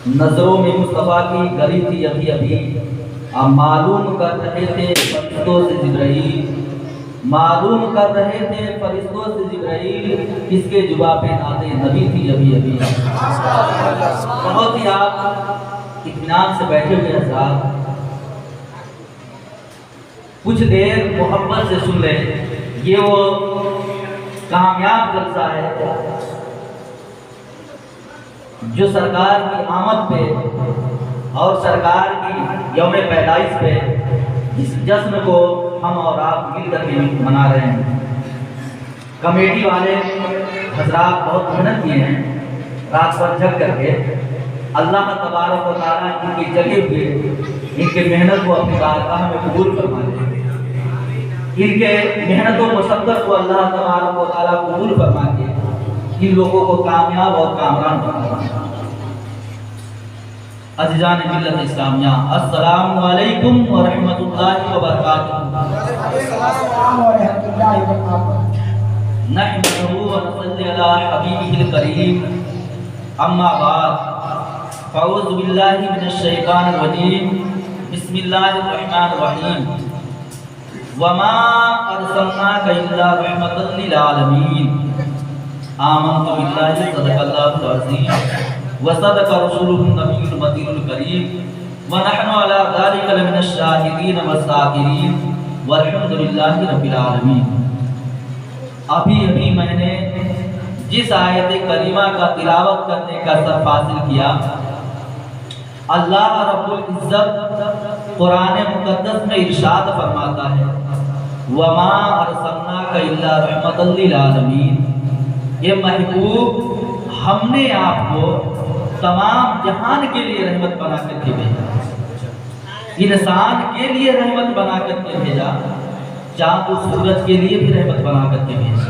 नज़रों में मुस्तफ़ा की गली थी अभी अभी। आप मालूम कर रहे थे फरिश्तों से जिब्राइल, मालूम कर रहे थे फरिश्तों से जिब्राइल, किसके जुबा पे नाते नबी थी अभी अभी। बहुत ही आप इत्मीनान से बैठे हुए हज़रात, कुछ देर मोहब्बत से सुन लें। ये वो कामयाब जलसा है जो सरकार की आमद पे और सरकार की यौम पैदाइश पे इस जश्न को हम और आप मिल करके मना रहे हैं। कमेटी वाले हजरात बहुत मेहनत किए हैं, रात भर जग करके। अल्लाह तबारक व तआला इनकी जगे हुए इनके मेहनत को अपनी बारगाह में कबूल फरमा दे। इनके मेहनतों मशक्क़त को अल्लाह तबारक व तआला कबूल फरमा के इन लोगों को कामयाब और कामरान बनाए। अज़ीज़ान मिल्लत इस्लामिया, अस्सलामु अलैकुम व रहमतुल्लाहि व बरकातुहू। नहमदुहू व नसल्ली अला हबीबिहिल करीम, अम्मा बाद, फ़अऊज़ु बिल्लाहि मिनश शैतानिर रजीम, बिस्मिल्लाहिर रहमानिर रहीम। वमा अरसलनाका इल्ला रहमतल लिल आलमीन। आमन्तु बिल्लाहि सदक़ल्लाहुल अज़ीम व सदक़ रसूलुहुन नबियुल मतीनुल करीम व नहनु अला ज़ालिका लमिनश शाहिदीन वस्साकिरीन वल्हम्दुलिल्लाहि रब्बिल आलमीन। अभी मैंने जिस आयत करीमा का तिलावत करने का शर्फ हासिल किया, अल्लाह रब्बुल इज़्ज़त कुरान मुक़द्दस में इरशाद फरमाता है, वमा अरसलनाका इल्ला रहमतल लिल आलमीन। ये महबूब, हमने आपको तमाम जहान के लिए रहमत बना करके भेजा, इंसान के लिए रहमत बना करके भेजा, चाँद और सूरज के लिए भी रहमत बना करके भेजा,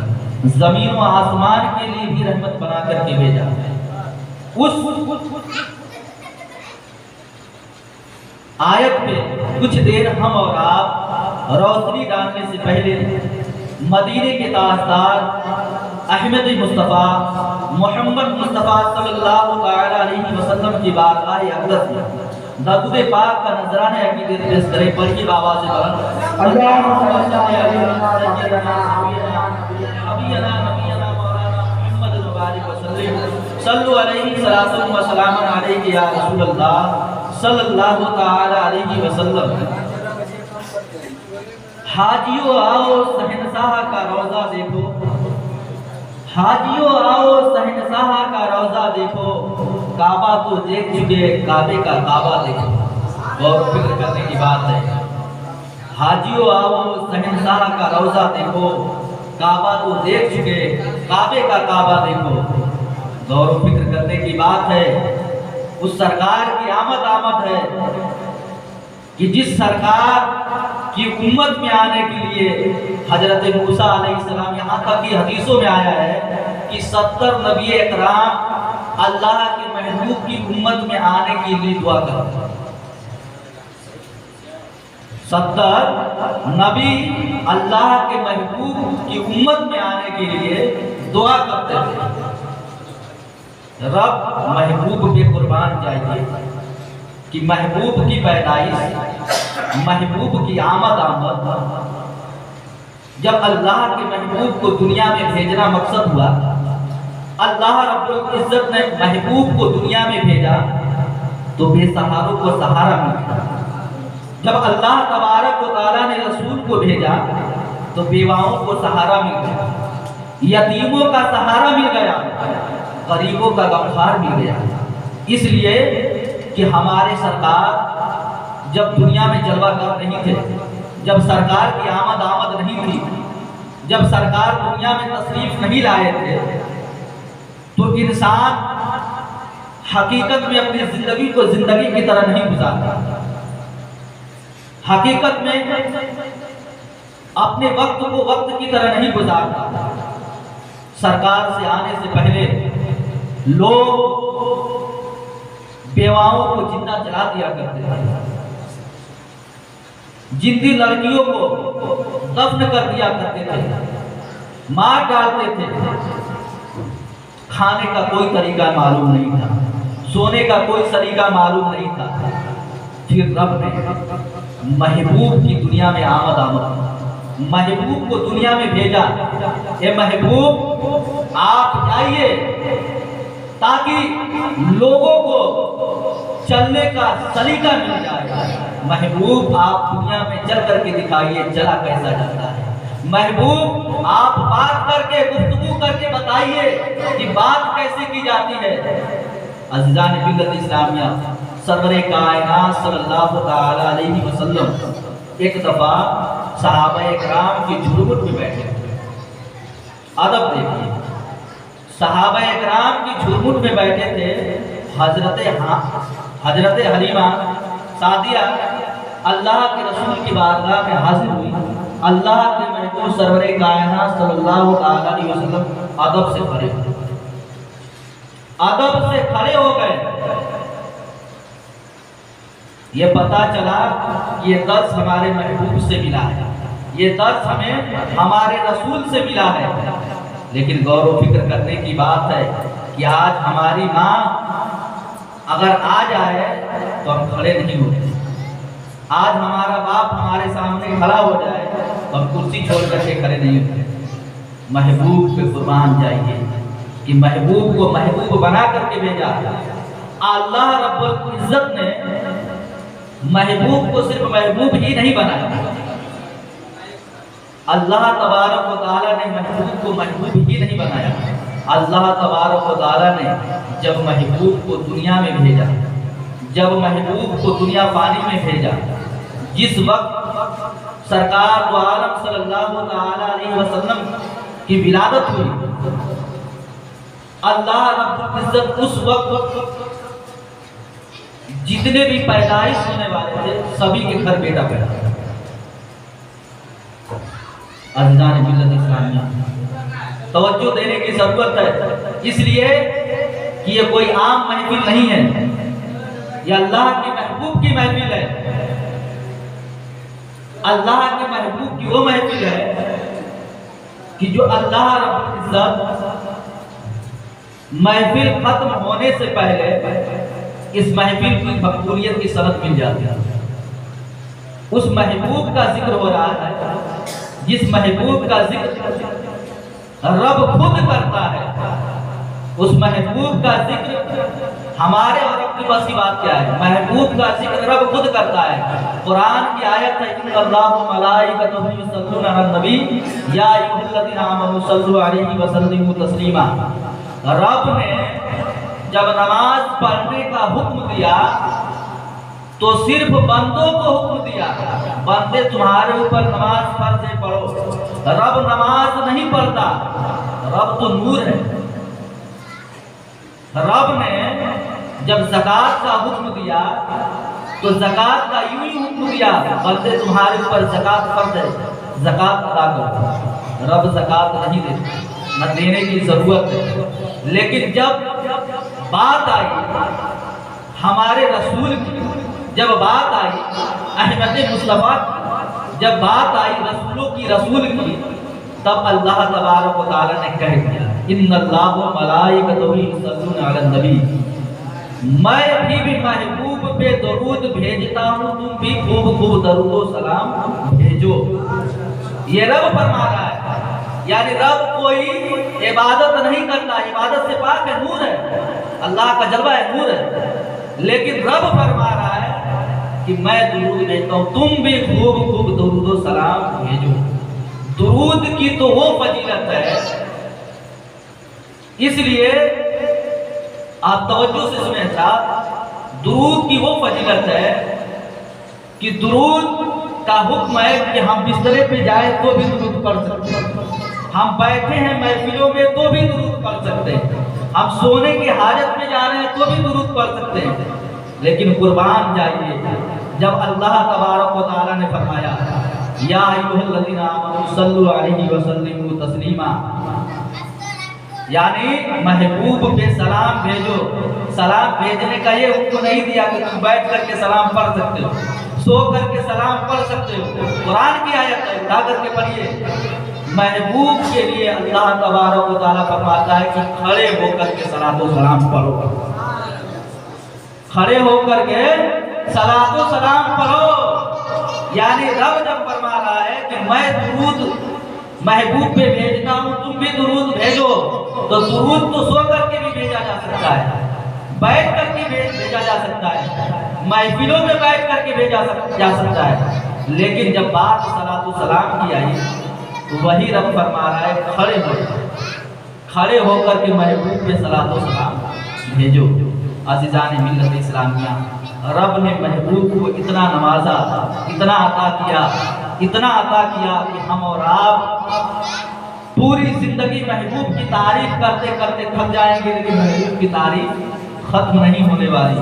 जमीन व आसमान के लिए भी रहमत बना करके भेजा। उस आयत पे कुछ देर हम और आप रोशनी डालने से पहले मदीने के ताजदार अहमद मुस्तफ़ा मोहम्मद मुस्तफ़ा सल्लल्लाहु अलैहि वसल्लम की बारगाह अक़दस में दरूद पाक का नजराना अक़ीदत पेश करें। पढ़िए बाबा से सल्लु अलैहि सलातु व सलाम अलैहि या रसूलल्लाह सल्लल्लाहु तआला अलैहि वसल्लम। हाजियों आओ शहंशाह का रोज़ा देखो, हाजियों आओ शहंशाह का रोज़ा देखो, काबा तो देख चुके काबे का काबा देखो। गौर फिक्र करने की बात है। हाजियों आओ शहंशाह का रोज़ा देखो, काबा तो देख चुके काबे का काबा देखो। गौर फिक्र करने की बात है। उस सरकार की आमद है कि जिस सरकार की उम्मत में आने के लिए हजरत मूसा अलैहिस्सलाम, यहाँ तक कि हदीसों में आया है कि 70 नबी इकराम अल्लाह के महबूब की उम्मत में आने के लिए दुआ करते हैं। 70 नबी अल्लाह के महबूब की उम्मत में आने के लिए दुआ करते थे। रब महबूब पे कुर्बान जाइए कि महबूब की पैदाइश, महबूब की आमद जब अल्लाह के महबूब को दुनिया में भेजना मकसद हुआ, अल्लाह रब्बुल इज़्ज़त ने महबूब को दुनिया में भेजा तो बेसहारों को सहारा मिला। जब अल्लाह तबारक व तआला ने रसूल को भेजा तो बेवाओं को सहारा मिल गया, यतीमों का सहारा मिल गया, गरीबों का गमखार मिल गया। इसलिए कि हमारे सरकार जब दुनिया में जलवा कर नहीं थे, जब सरकार की आमद नहीं थी, जब सरकार दुनिया में तशरीफ नहीं लाए थे, तो इंसान हकीकत में अपनी जिंदगी को जिंदगी की तरह नहीं गुजारता। हकीकत में अपने वक्त को वक्त की तरह नहीं गुजारता। सरकार से आने से पहले लोग बेवाओं को जिंदा जला दिया करते थे, जिंदी लड़कियों को दफन कर दिया करते थे, मार डालते थे। खाने का कोई तरीका मालूम नहीं था, सोने का कोई सलीका मालूम नहीं था। फिर रब ने महबूब की दुनिया में आमद महबूब को दुनिया में भेजा। ये महबूब आप जाइए ताकि लोगों को चलने का सलीका मिल जाए। महबूब आप दुनिया में चल करके दिखाइए चला कैसा चलता है। महबूब आप बात करके गुफ्तगू करके बताइए कि बात कैसे की जाती है। अज़ीज़ान मिल्लत इस्लामिया सरवरे कायनात सल्लल्लाहु तआला अलैहि वसल्लम एक दफा सहाबाए किराम की झुरमुट में बैठे। अदब देखिए, सहाबाए किराम की झुरमुट में बैठे थे। हजरत हलीमा सादिया अल्लाह के रसूल की बारगाह में हाजिर हुई। अल्लाह के महबूब सरवरे कायनात सल्लल्लाहु अलैहि वसल्लम अदब से खड़े हो गए। ये पता चला कि ये दर्स हमारे महबूब से मिला है, ये दर्स हमें हमारे रसूल से मिला है। लेकिन गौर व फिक्र करने की बात है कि आज हमारी माँ अगर आ जाए तो हम खड़े नहीं होते। आज हमारा बाप हमारे सामने खड़ा हो जाए तो हम कुर्सी छोड़ करके खड़े नहीं होते। महबूब पे कुर्बान जाइए कि महबूब को महबूब बना करके भेजा। अल्लाह रब्बुल इज्जत ने महबूब को सिर्फ महबूब ही नहीं बनाया, अल्लाह तबारक व तआला ने महबूब को महबूब ही नहीं बनाया। अल्लाह तबारक व तआला ने जब महबूब को दुनिया में भेजा, जब महबूब को दुनिया पानी में भेजा, जिस वक्त सरकार दो आलम सल्लल्लाहु तआला अलैहि वसल्लम की विलादत हुई, अल्लाह रब्बुल इज्जत उस वक्त जितने भी पैदाइश होने वाले थे सभी के घर बेटा पैदा। अज़ीज़ान मिल्लत इस्लामिया तवज्जो देने की जरूरत है, इसलिए कि ये कोई आम महफिल नहीं है, ये अल्लाह के महबूब की महफिल है। अल्लाह के महबूब की वो महफिल है कि जो अल्लाह रब्बुल इज्जत महफिल खत्म होने से पहले इस महफिल की मकबूलियत की सनद मिल जाती है। उस महबूब का जिक्र हो रहा है जिस महबूब का जिक्र रब खुद करता है। उस महबूब का जिक्र हमारे और रब की बस की बात क्या है। महबूब का जिक्र रब खुद करता है। कुरान की आयत है इन्नल्लाहु व मलाइकतुहु युसल्लूना अलन नबी या अय्युहल्लज़ीना आमनू सल्लु अलैहि व सल्लिमू तस्लीमा। रब ने जब नमाज पढ़ने का हुक्म दिया तो सिर्फ बंदों को हुक्म दिया, बंदे तुम्हारे ऊपर नमाज फर्ज है पढ़ो। रब नमाज नहीं पढ़ता, रब तो नूर है। रब ने जब ज़कात का हुक्म दिया तो ज़कात का यूं ही हुक्म दिया, बंदे तुम्हारे ऊपर ज़कात फर्ज है, ज़कात अदा करो। रब ज़कात नहीं देता, न देने की जरूरत है। लेकिन जब बात आई हमारे रसूल की, जब बात आई अहमद मुस्तफा, जब बात आई रसूलों की, रसूल की, तब अल्लाह तबारक व तआला ने कह दिया इन्नल्लाहु व मलाइकतुहु युसल्लूना अलन नबी। मैं भी महबूब पे दरूद भेजता हूँ, तुम भी खूब खूब दरूद व सलाम भेजो। ये रब फरमा रहा है, यानी रब कोई इबादत नहीं करता, इबादत से पाक है, नूर है, अल्लाह का जलवा है, नूर है। लेकिन रब फरमा रहा है कि मैं दुरूद भेजता हूँ, तुम भी खूब खूब दुरूद व सलाम भेजो। दुरूद की तो वो फजीलत है, इसलिए आप तवज्जो से सुने था, दुरूद की वो फजीलत है कि दुरूद का हुक्म है कि हम बिस्तरे पे जाए तो भी दुरूद पढ़ सकते हैं, हम बैठे हैं महफिलों में तो भी दुरूद पढ़ सकते हैं, हम सोने की हाजत में जा रहे हैं तो भी दुरूद पढ़ सकते हैं। लेकिन कुर्बान जाइए जब अल्लाह तबारक व तआला ने फरमाया या अय्युहल्लज़ीना आमनू सल्लु अलैहि व सल्लिमू तस्लीमा, यानी महबूब पे सलाम भेजो। सलाम भेजने का ये हुक्म नहीं दिया कि तुम बैठ करके सलाम पढ़ सकते हो, सो करके सलाम पढ़ सकते हो। कुरान की आयत है, उठा करके पढ़िए। महबूब के लिए अल्लाह तबारक व तआला फरमाता है कि खड़े होकर के सलातो सलाम पढ़ो। खड़े होकर के सलातो सलाम पढ़ो। यानी रब जब फरमा रहा है कि मैं दुरूद महबूब पे भेजता हूँ, तुम भी दुरूद भेजो, तो दुरूद तो सो करके भी भेजा जा सकता है, बैठ करके भेजा जा सकता है, महफिलों में बैठ करके भेजा जा सकता है। लेकिन जब बात सलातो सलाम की आई तो वही रब फरमा रहा है खड़े होकर के महबूब पे सलातो सलाम भेजो। अज़ीज़ान मिल्लत इस्लामिया, रब ने महबूब को इतना नवाजा, इतना अता किया कि हम और आप पूरी जिंदगी महबूब की तारीफ करते करते थक जाएंगे, लेकिन महबूब की तारीफ खत्म नहीं होने वाली।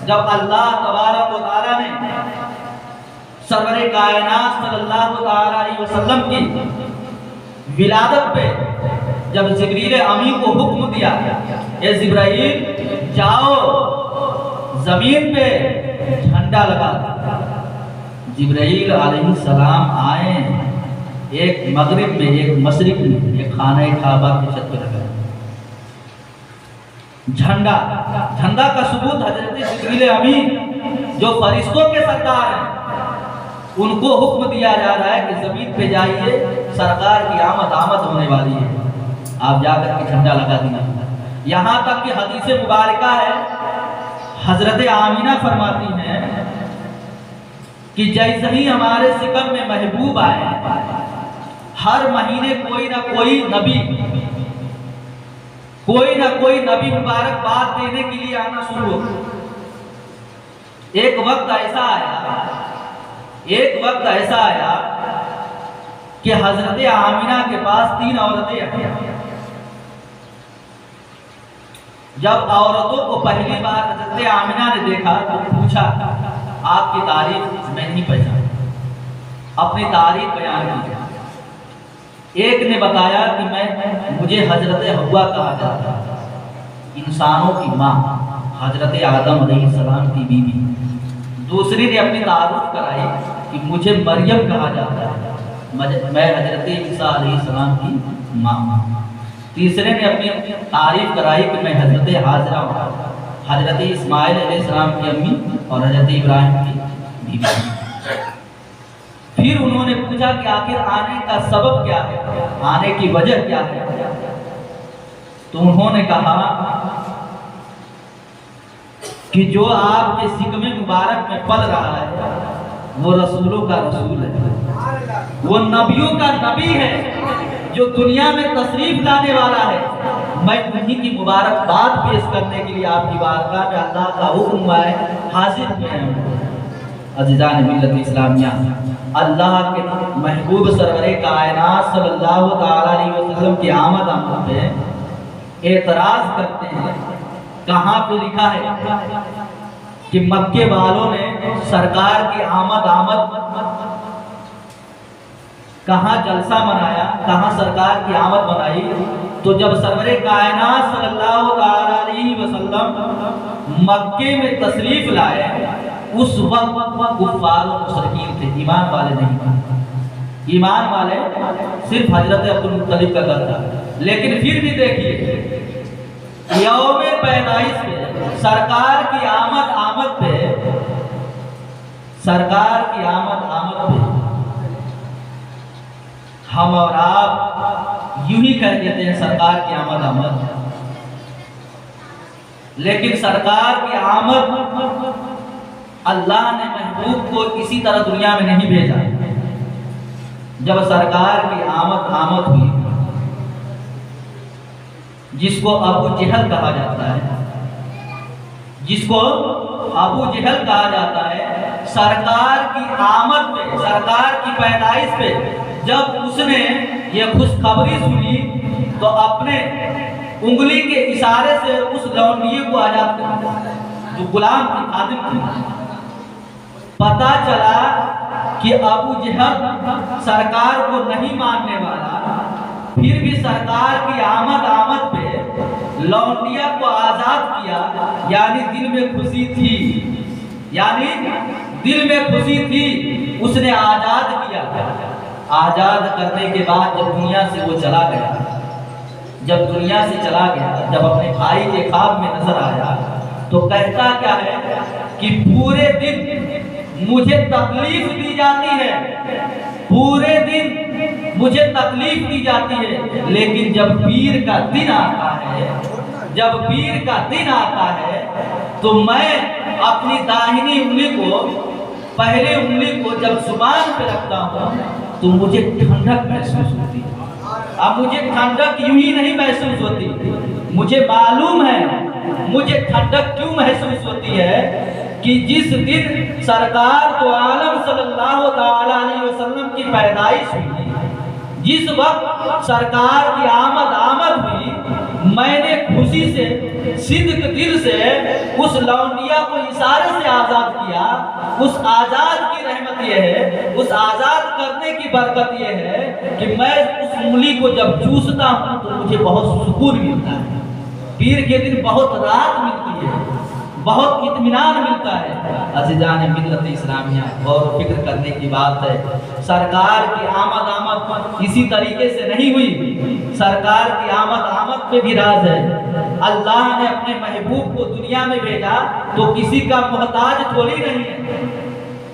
जब अल्लाह तबारक व तआला ने सरवरे कायनात सल्लल्लाहु अलैहि वसल्लम की विलादत पे जब जिब्रील अमी को हुक्म दिया, ए जिब्राइल जाओ जमीन पे झंडा लगा। जिब्राइल अलैहिस्सलाम आए, एक मगरिब में एक मशरिक में एक खाना काबा की छत पे लगा झंडा का सबूत हजरत जिब्रील अमी जो फरिश्तों के सरदार हैं, उनको हुक्म दिया जा रहा है कि जमीन पे जाइए, सरकार की आमद होने वाली है, आप जाकर के झंडा लगा देना। यहाँ तक कि हदीस मुबारका है, हजरत आमीना फरमाती हैं कि जैसे ही हमारे सिकम में महबूब आए, हर महीने कोई ना कोई नबी मुबारकबाद देने के लिए आना शुरू हो। एक वक्त ऐसा आया कि हजरत आमीना के पास 3 औरतें आई। जब औरतों को पहली बार हजरत आमीना ने देखा तो पूछा, आपकी तारीफ मैं नहीं पहचान, अपनी तारीफ बयान की। एक ने बताया कि मुझे हजरत हव्वा कहा जाता है, इंसानों की माँ, हजरत आदम अलैहिस्सलाम की बीवी। दूसरी ने अपनी तारीफ कराई कि मुझे मरियम कहा जाता है, मैं हजरत ईसा अलैहिस्सलाम की माँ। तीसरे ने अपनी तारीफ कराई कि मैं हजरत हाजरा हूँ, हजरत इस्माइल अलैहिस्सलाम की अम्मी और हजरत इब्राहिम की बीवी। फिर उन्होंने पूछा कि आखिर आने का सबब क्या है, आने की वजह क्या है। तो उन्होंने कहा कि जो आपके सिकमे मुबारक में पल रहा है वो रसूलों का रसूल है, वो नबियों का नबी है, जो दुनिया में तशरीफ लाने वाला है। मैं उन्हीं की मुबारकबाद पेश करने के लिए आपकी बारगाह में अल्लाह का हुक्म है हाजिर हुए हैं। अज़ीज़ान मिल्लत इस्लामिया, अल्लाह के महबूब सरवरे कायनात सल्लल्लाहु अलैहि वसल्लम की आमद पे एतराज करते हैं। कहाँ पे लिखा है कि मक्के वालों ने सरकार की आमद कहाँ जलसा मनाया, कहाँ सरकार की आमद मनाई, तो जब सरवरे कायनात सल्लल्लाहु अलैहि वसल्लम मक्के में तशरीफ लाए, उस वक्त कुफ्फार और मुशरिकीन थे, ईमान वाले नहीं थे। ईमान वाले सिर्फ हजरत अब्दुल मुत्तलिब का घर था। लेकिन फिर भी देखिए, यौमे पैदाइश पे सरकार की आमद पे हम और आप यूं ही कह देते हैं सरकार की आमद। लेकिन सरकार की आमद अल्लाह ने महबूब को इसी तरह दुनिया में नहीं भेजा। जब सरकार की आमद हुई, जिसको अबू जहल कहा जाता है, सरकार की आमद पे, सरकार की पैदाइश पे जब उसने ये खुशखबरी सुनी तो अपने उंगली के इशारे से उस लौंडिये को आजाद कर दिया, जो गुलाम थी, खादिम थी। पता चला कि अबू जहल सरकार को नहीं मानने वाला, फिर भी सरकार की आमद पे लौंडिया को आजाद किया। यानी दिल में खुशी थी, उसने आजाद किया। आजाद करने के बाद जब दुनिया से वो चला गया, जब अपने भाई के ख्वाब में नजर आया तो कहता क्या है कि पूरे दिन मुझे तकलीफ दी जाती है, पूरे दिन मुझे तकलीफ दी जाती है, लेकिन जब पीर का दिन आता है, जब पीर का दिन आता है तो मैं अपनी दाहिनी उंगली को, पहले उंगली को जब जुबान पे रखता हूँ तो मुझे ठंडक महसूस होती है। अब मुझे ठंडक यूं ही नहीं महसूस होती, मुझे मालूम है मुझे ठंडक क्यों महसूस होती है कि जिस दिन सरकार तो आलम सल्लल्लाहु अलैहि वसल्लम की पैदाइश हुई, जिस वक्त सरकार की आमद हुई, मैंने खुशी से सिद्क दिल से उस लौंडिया को इशारे से आजाद किया। उस आजाद की रहमत यह है, उस आजाद करने की बरकत यह है कि मैं उस उंगली को जब चूसता हूँ तो मुझे बहुत सुकून मिलता है। पीर के दिन बहुत राहत मिलती है, बहुत इत्मीनान मिलता है। अज़ीज़ान मिल्लत इस्लामिया, और फिक्र करने की बात है, सरकार की आमद इसी तरीके से नहीं हुई। सरकार की आमद पे भी राज है। अल्लाह ने अपने महबूब को दुनिया में भेजा तो किसी का मोहताज थोड़ी नहीं है।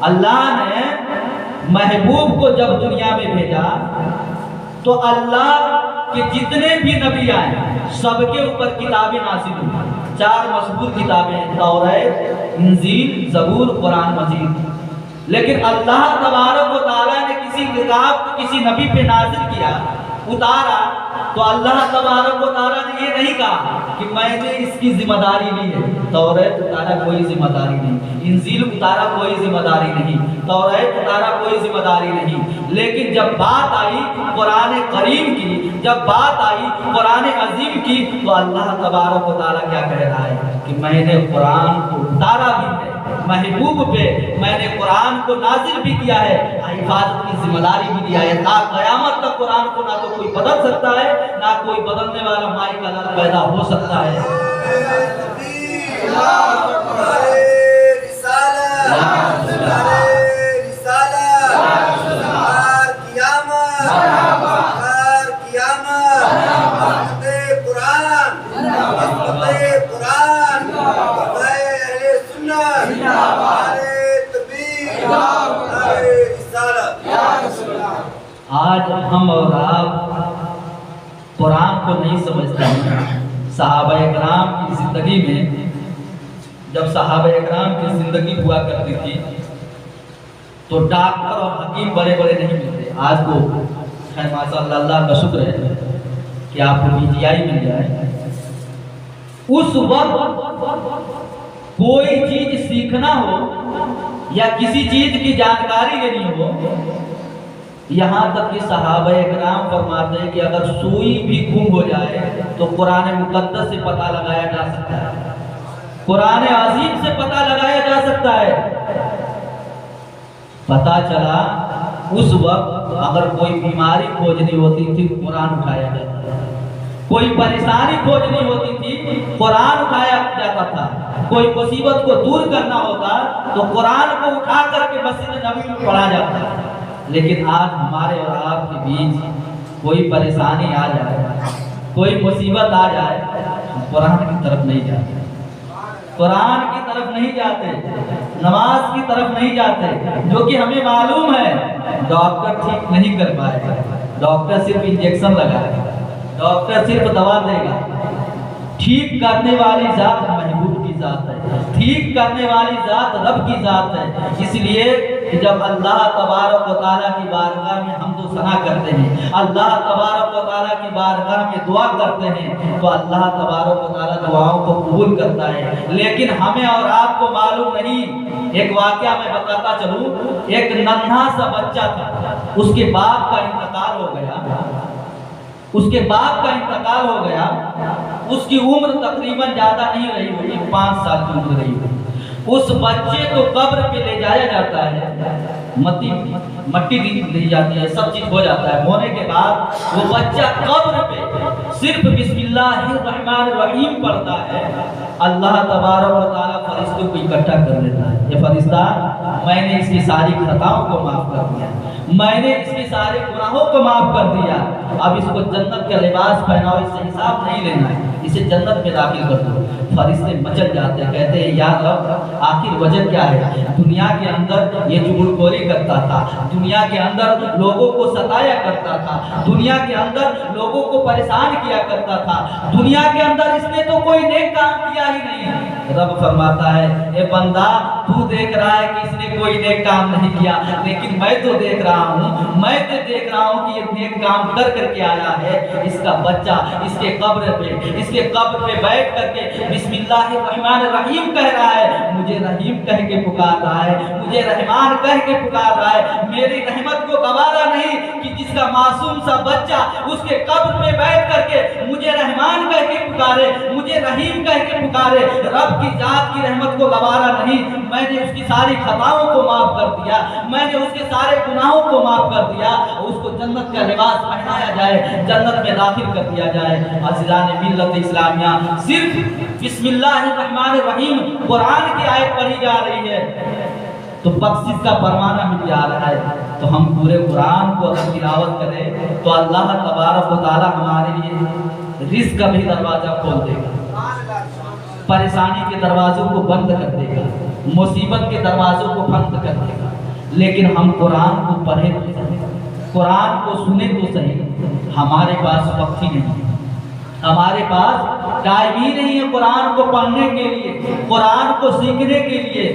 अल्लाह ने महबूब को जब दुनिया में भेजा तो अल्लाह के जितने भी नबी आए सबके ऊपर किताबें नाज़िल हुई। 4 मशहूर किताबें, तौरात, इंजील, ज़बूर, कुरान मजीद। लेकिन अल्लाह तबारक व तआला ने किसी किताब को किसी नबी पे नाज़िल किया, उतारा, तो अल्लाह तबारक व तआला ने ये नहीं कहा कि मैंने इसकी जिम्मेदारी ली है। तौरात उतारा, कोई जिम्मेदारी नहीं। इंजील उतारा, कोई जिम्मेदारी नहीं। तौरात उतारा, कोई जिम्मेदारी नहीं। लेकिन जब बात आई कुरान करीम की, जब बात आई कुरान अजीम की, तो अल्लाह तबारक व तआला क्या कह रहा है कि मैंने कुरान को उतारा भी है, महबूब पे मैंने कुरान को नाजिल भी किया है, हिफाजत की जिम्मेदारी भी दिया है। क़यामत तक कुरान को ना तो कोई बदल सकता है, ना कोई बदलने वाला माई का लाल पैदा हो सकता है। आज हम और आप कुरान को नहीं समझते हैं। सहाबाए किराम की जिंदगी में, जब सहाबाए किराम की जिंदगी हुआ करती थी तो डॉक्टर और हकीम बड़े बड़े नहीं मिलते। आज तो खैर माशाअल्लाह, अल्लाह का शुक्र है कि आपको PGI मिल जाए। उस वक्त कोई चीज सीखना हो या किसी चीज की जानकारी लेनी हो, यहाँ तक कि सहाबाए किराम फरमाते हैं कि अगर सुई भी गुम हो जाए तो कुरान मुकद्दस से पता लगाया जा सकता है, कुरान अजीम से पता लगाया जा सकता है। पता चला उस वक्त अगर कोई बीमारी खोजनी होती थी कुरान उठाया जाता था, कोई परेशानी खोजनी होती थी कुरान उठाया जाता था, कोई मुसीबत को दूर करना होता तो कुरान को उठा करके मस्जिद नबी में पढ़ा जाता। लेकिन आज हमारे और आपके बीच कोई परेशानी आ जाए, कोई मुसीबत आ जाए, हम कुरान की तरफ नहीं जाते, कुरान की तरफ नहीं जाते, नमाज की तरफ नहीं जाते, जो कि हमें मालूम है डॉक्टर ठीक नहीं कर पाएगा, डॉक्टर सिर्फ इंजेक्शन लगाएगा, डॉक्टर सिर्फ दवा देगा। ठीक करने वाली जात महबूब की जात है, ठीक करने वाली जात रब की जात है। इसलिए जब अल्लाह तबारक व तआला की बारगाह में हम तो सना करते हैं, अल्लाह तबारक व तआला की बारगाह में दुआ करते हैं, तो अल्लाह तबारक व तआला दुआओं को कबूल करता है। लेकिन हमें और आपको मालूम नहीं। एक वाकया मैं बताता चलूं। एक नन्हा सा बच्चा था, उसके बाप का इंतकाल हो गया, उसके बाप का इंतकाल हो गया। उसकी उम्र तकरीबन ज्यादा नहीं रही होगी, 5 साल की उम्र रही होगी। उस बच्चे को कब्र पे ले जाया जाता है, मट्टी दी जाती है, सब चीज हो जाता है। होने के बाद वो बच्चा कब्र पे सिर्फ बिस्मिल्लाहिर्रहमानिर्रहीम पढ़ता है, अल्लाह तबारक व तआला फरिश्तों को इकट्ठा कर लेता है। ये फरिश्ता, मैंने इसकी सारी खताओं को माफ कर दिया, मैंने इसके सारे गुनाहों को माफ कर दिया, अब इसको जन्नत का लिबास पहनाओ, इससे हिसाब नहीं लेना है, इसे जन्नत में दाखिल कर दो। फरिश्ते मचल जाते हैं, कहते हैं या रब आखिर वजह क्या है? दुनिया के अंदर ये चुगलखोरी करता था, दुनिया के अंदर लोगों को सताया करता था, दुनिया के अंदर लोगों को परेशान किया करता था, दुनिया के अंदर इसने तो कोई नेक काम किया ही नहीं है। रब फरमाता है, ए बंदा तू देख रहा है कि इसने कोई नेक काम नहीं किया, लेकिन मैं तो देख रहा हूँ, मैं तो देख रहा हूँ कि ये नेक काम कर करके आया है। इसका बच्चा इसके कब्र पे बैठ करके बिस्मिल्लाहिर्रहमानिर्रहीम कह रहा है, मुझे रहीम कह के पुकार रहा है, मुझे रहमान कह के पुकार रहा है। मेरी रहमत को गवारा नहीं कि जिसका मासूम सा बच्चा उसके कब्र पे बैठ करके मुझे रहमान कह के पुकारे, मुझे रहीम कह के पुकारे। रब की जात की रहमत को गवारा नहीं, मैंने उसकी सारी खताओं को माफ कर दिया, मैंने उसके सारे गुनाहों को माफ कर दिया, उसको जन्नत का लिबास पहनाया जाए, जन्नत में दाखिल कर दिया जाए। अज़ीज़ान मिल्लत इस्लामिया, सिर्फ बिस्मिल्लाहिर्रहमानिर्रहीम कुरान की आयत पढ़ी जा रही है तो बख्शिश का परवाना मिल जा रहा है। तो हम पूरे कुरान को अगर तिलावत करें तो अल्लाह तबारक व तआला हमारे लिए रिज़्क़ का भी दरवाजा खोल देगा, परेशानी के दरवाजों को बंद कर देगा, मुसीबत के दरवाजों को बंद कर देगा। लेकिन हम कुरान को पढ़े तो सही, कुरान को सुने तो सही, हमारे पास वक्त ही नहीं, हमारे पास टाइम ही नहीं है कुरान को पढ़ने के लिए, कुरान को सीखने के लिए।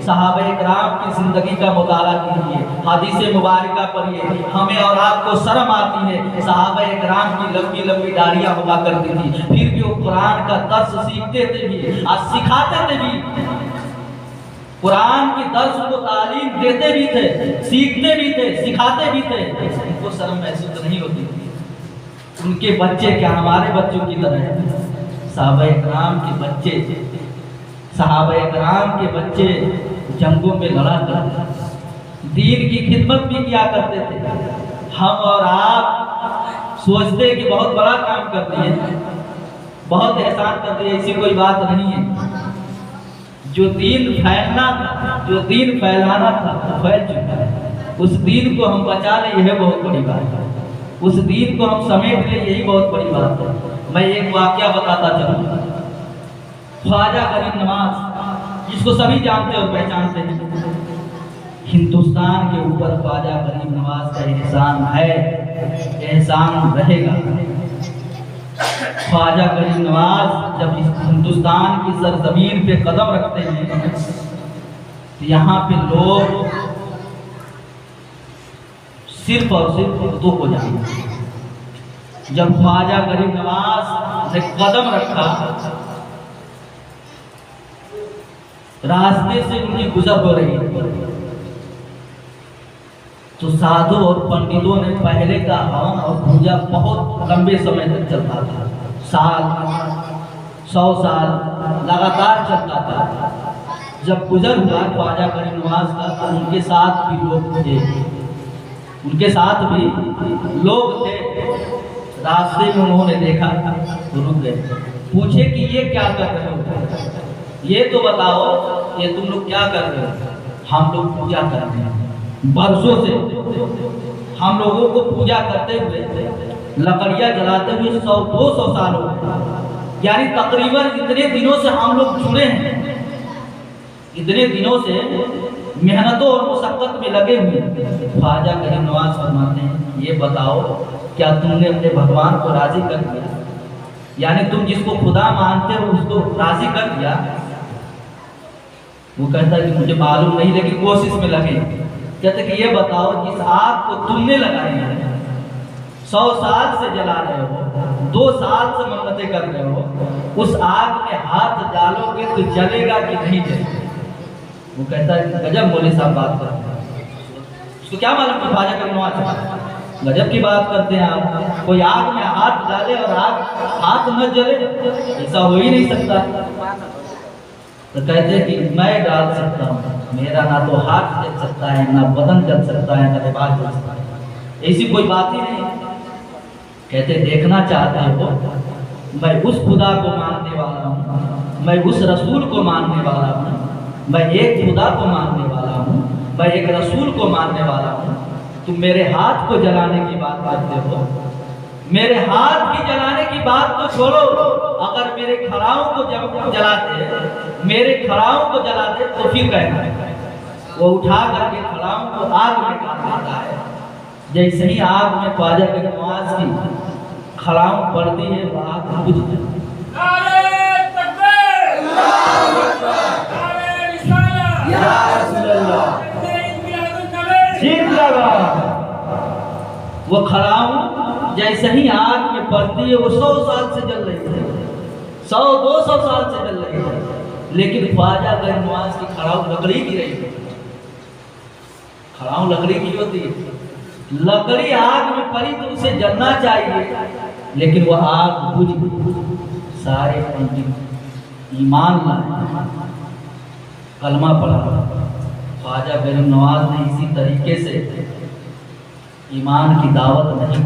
सहाबा किराम की जिंदगी का मुताला कीजिए, हदीस मुबारका पढ़िए, हमें और आपको शर्म आती है। सहाबा किराम की लंबी लंबी दाढ़ियाँ हुआ करती थी, फिर भी वो कुरान का दर्स सीखते थे भी और सिखाते थे भी, कुरान की दर्स को तालीम देते भी थे, सीखते भी थे, सिखाते भी थे। उनको शर्म महसूस नहीं होती थी। उनके बच्चे क्या हमारे बच्चों की तरह हैं? सहाबा किराम के बच्चे जंगों में लड़ा करते, दीन की खिदमत भी किया करते थे। हम और आप सोचते कि बहुत बड़ा काम कर दिए, बहुत एहसान कर दिए, ऐसी कोई बात नहीं है। जो दीन फैलना था, जो दीन फैलाना था, फैल चुका है। उस दीन को हम बचा लें, यह बहुत बड़ी बात है। उस दीन को हम समेट लें, यही बहुत बड़ी बात है। मैं एक वाकया बताता चलूँ। ख्वाजा गरीब नवाज, जिसको सभी जानते और पहचानते हैं, हिंदुस्तान के ऊपर ख्वाजा गरीब नवाज का एहसान है, एहसान रहेगा। ख्वाजा गरीब नवाज जब हिंदुस्तान की सरजमीन पे कदम रखते हैं तो यहाँ पे लोग सिर्फ और सिर्फ उर्दू को जानते हैं। जब ख्वाजा गरीब नवाज ने कदम रखा, रास्ते से उनकी गुजर हो रही तो साधु और पंडितों ने पहले का हवन और पूजा बहुत लंबे समय तक चलता था, साल 100 साल लगातार चलता था। जब गुजर हुआ ख्वाजा गरीब नवाज का तो उनके साथ भी लोग थे, उनके साथ भी लोग थे। रास्ते में उन्होंने देखा तो रुक गए, पूछे कि ये क्या कर रहे हो, ये तो बताओ, ये तुम लोग क्या कर रहे हो? हम लोग पूजा कर रहे हैं, बरसों से हम लोगों को पूजा करते हुए, लकड़ियाँ जलाते हुए 100-200 साल हो गए। यानी तकरीबन इतने दिनों से हम लोग जुड़े हैं, इतने दिनों से मेहनतों और मुशक्कत में लगे हुए। ख्वाजा गरीब नवाज फरमाते हैं, ये बताओ क्या तुमने अपने भगवान को राजी कर दिया? यानी तुम जिसको खुदा मानते हो उसको राजी कर दिया? वो कहता है कि मुझे मालूम नहीं, लेकिन कोशिश में लगे। कहते कि ये बताओ, जिस आग को तुमने लगाई है, 100 साल से जला रहे हो, 2 साल से मन्नतें कर रहे हो, उस आग में हाथ डालोगे तो जलेगा कि नहीं जलेगा? वो कहता है गजब मौलवी साहब बात करते हैं, उसको क्या मालूम कि ख्वाजा गरीब नवाज गजब की बात करते हैं आप। कोई आग में हाथ डाले और आग हाथ न जले, ऐसा हो ही नहीं सकता। तो कहते हैं कि मैं डाल सकता हूँ, मेरा ना तो हाथ जल सकता है, ना बदन जल सकता है, ना लिबास जल सकता है, ऐसी कोई बात ही नहीं। कहते देखना चाहते हो, मैं उस खुदा को मानने वाला हूँ, मैं उस रसूल को मानने वाला हूँ, मैं एक खुदा को मानने वाला हूँ, मैं एक रसूल को मानने वाला हूँ। तुम मेरे हाथ को जलाने की बात करते हो। मेरे हाथ की जलाने की बात तो छोड़ो, अगर मेरे खड़ाओं को जलाते, मेरे खड़ाओं को जलाते तो फिर कहना। वो उठा करके खड़ाओं को आग में डाल देता है। जैसे ही आग में ख्वाजा की नमाज की खड़ाओं पड़ती है, वो आग बुझ जाती है। वो खड़ाऊं जैसे ही आग में पड़ती है, वो 100 साल से जल रही है, 100-200 साल से जल रही है, लेकिन ख्वाजा का नमाज की खड़ाऊं लकड़ी की रही है। खड़ाऊं लकड़ी की होती है, लकड़ी आग में पड़ी तो उसे जलना चाहिए, लेकिन वह आग बुझ गई। सारे पंडित ईमान लाए, कलमा पढ़ा। ख्वाजा बेगम नवाज ने इसी तरीके से ईमान की दावत नहीं,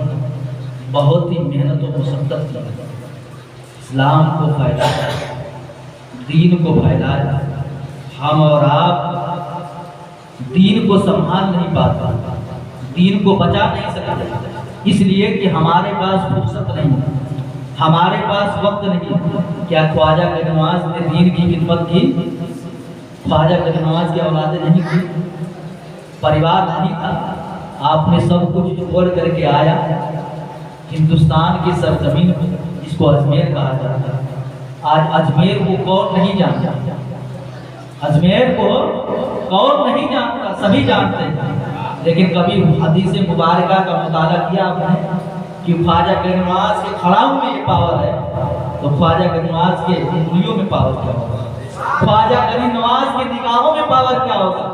बहुत ही मेहनत और मुशक्कत की, इस्लाम को फैलाया, दीन को फैलाया। हम और आप दीन को संभाल नहीं पाते, दीन को बचा नहीं सकते, इसलिए कि हमारे पास फुर्सत नहीं, हमारे पास वक्त नहीं। क्या ख्वाजा बेगम नवाज ने दीन की खिदमत की? ख्वाजा बेगम नवाज की औलादें नहीं थी, परिवार नहीं था। आपने सब कुछ छोड़ करके आया हिंदुस्तान की सरजमीन में, जिसको अजमेर कहा जाता है। आज अजमेर को कौन नहीं जानता? अजमेर को कौन नहीं जानता? सभी जानते हैं। लेकिन कभी हदीस मुबारका का मुताला किया आपने कि ख्वाजा बेगम नवाज के खड़ाऊ में ये पावर है, तो ख्वाजा बेगम नवाज के उंगलियों में पावर क्या होगा? ख्वाजा गरीब नवाज के निगाहों में पावर क्या होगा?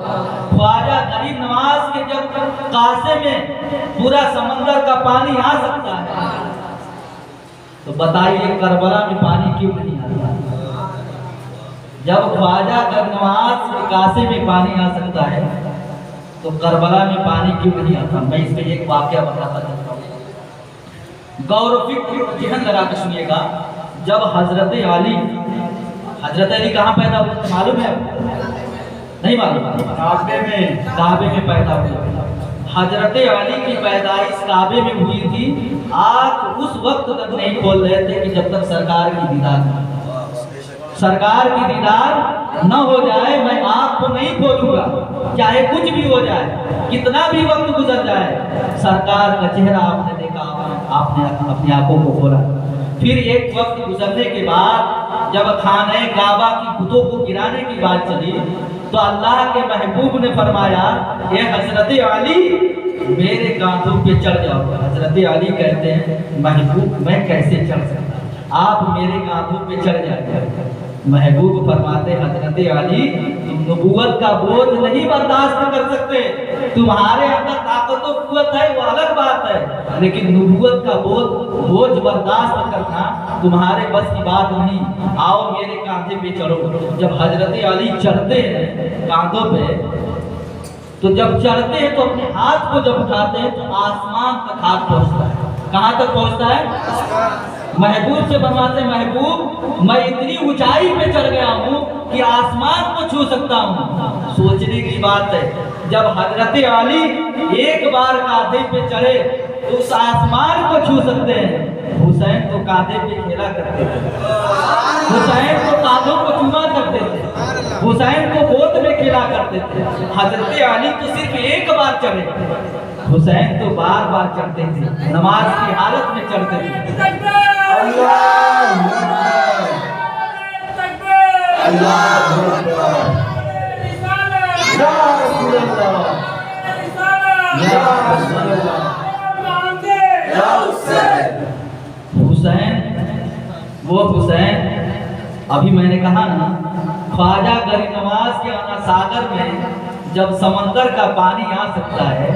ख्वाजा गरीब नवाज के जब कासे में पूरा समंदर का पानी आ सकता है, तो बताइए करबला में पानी क्यों नहीं आता? जब ख्वाजा गरीब नवाज के कासे में पानी आ सकता है, तो करबला में पानी क्यों नहीं आता? मैं इसमें एक वाकया बताता चलता हूँ, गौरव जहन लगा के सुनिएगा। जब हजरत अली कहाँ पैदा हुए मालूम है? नहीं मालूम? काबे में पैदा हुए। हजरत अली की पैदाइश काबे में हुई थी। आप उस वक्त तक नहीं खोल रहे थे कि जब तक सरकार की दीदार न हो जाए, मैं आँख को नहीं खोलूंगा, चाहे कुछ भी हो जाए, कितना भी वक्त गुजर जाए। सरकार का चेहरा आपने देखा, आपने अपनी आंखों को खोला। फिर एक वक्त गुजरने के बाद जब खाने काबा की बुतों को गिराने की बात चली, तो अल्लाह के महबूब ने फरमाया, ये हजरत अली मेरे कांधों पे चढ़ जाओ। हजरत अली कहते हैं, महबूब मैं कैसे चढ़ सकता? आप मेरे कांधों पे चढ़ जाए। महबूब फरमाते, हजरत अली तुम नबूवत का बोझ नहीं बर्दाश्त कर सकते, तुम्हारे अंदर ताकत और कुव्वत है वो अलग बात है, लेकिन नबूवत का बोझ बर्दाश्त करना तुम्हारे बस की बात नहीं। आओ मेरे कांधे पे चढ़ो। जब हजरत अली चढ़ते हैं कांधों पे, तो जब चढ़ते हैं तो अपने हाथ को जब उठाते हैं तो आसमान तक हाथ पहुंचता है। कहाँ तक पहुंचता है? महबूब से बनवाते, महबूब मैं इतनी ऊंचाई पे चढ़ गया हूँ कि आसमान को छू सकता हूँ। सोचने की बात है, जब हजरत अली एक बार कांधे पे चढ़े तो उस आसमान को छू सकते हैं। हुसैन तो कांधे पे खेला करते थे, हुसैन तो कांधों को चूमा करते थे, हुसैन को गोद में खेला करते थे। हजरत अली तो सिर्फ एक बार चढ़े, हुसैन तो बार बार चढ़ते थे, नमाज की हालत में चढ़ते थे। हुसैन, वो हुसैन, अभी मैंने कहा ना, ख्वाजा गरीब नवाज के आना सागर में जब समंदर का पानी आ सकता है,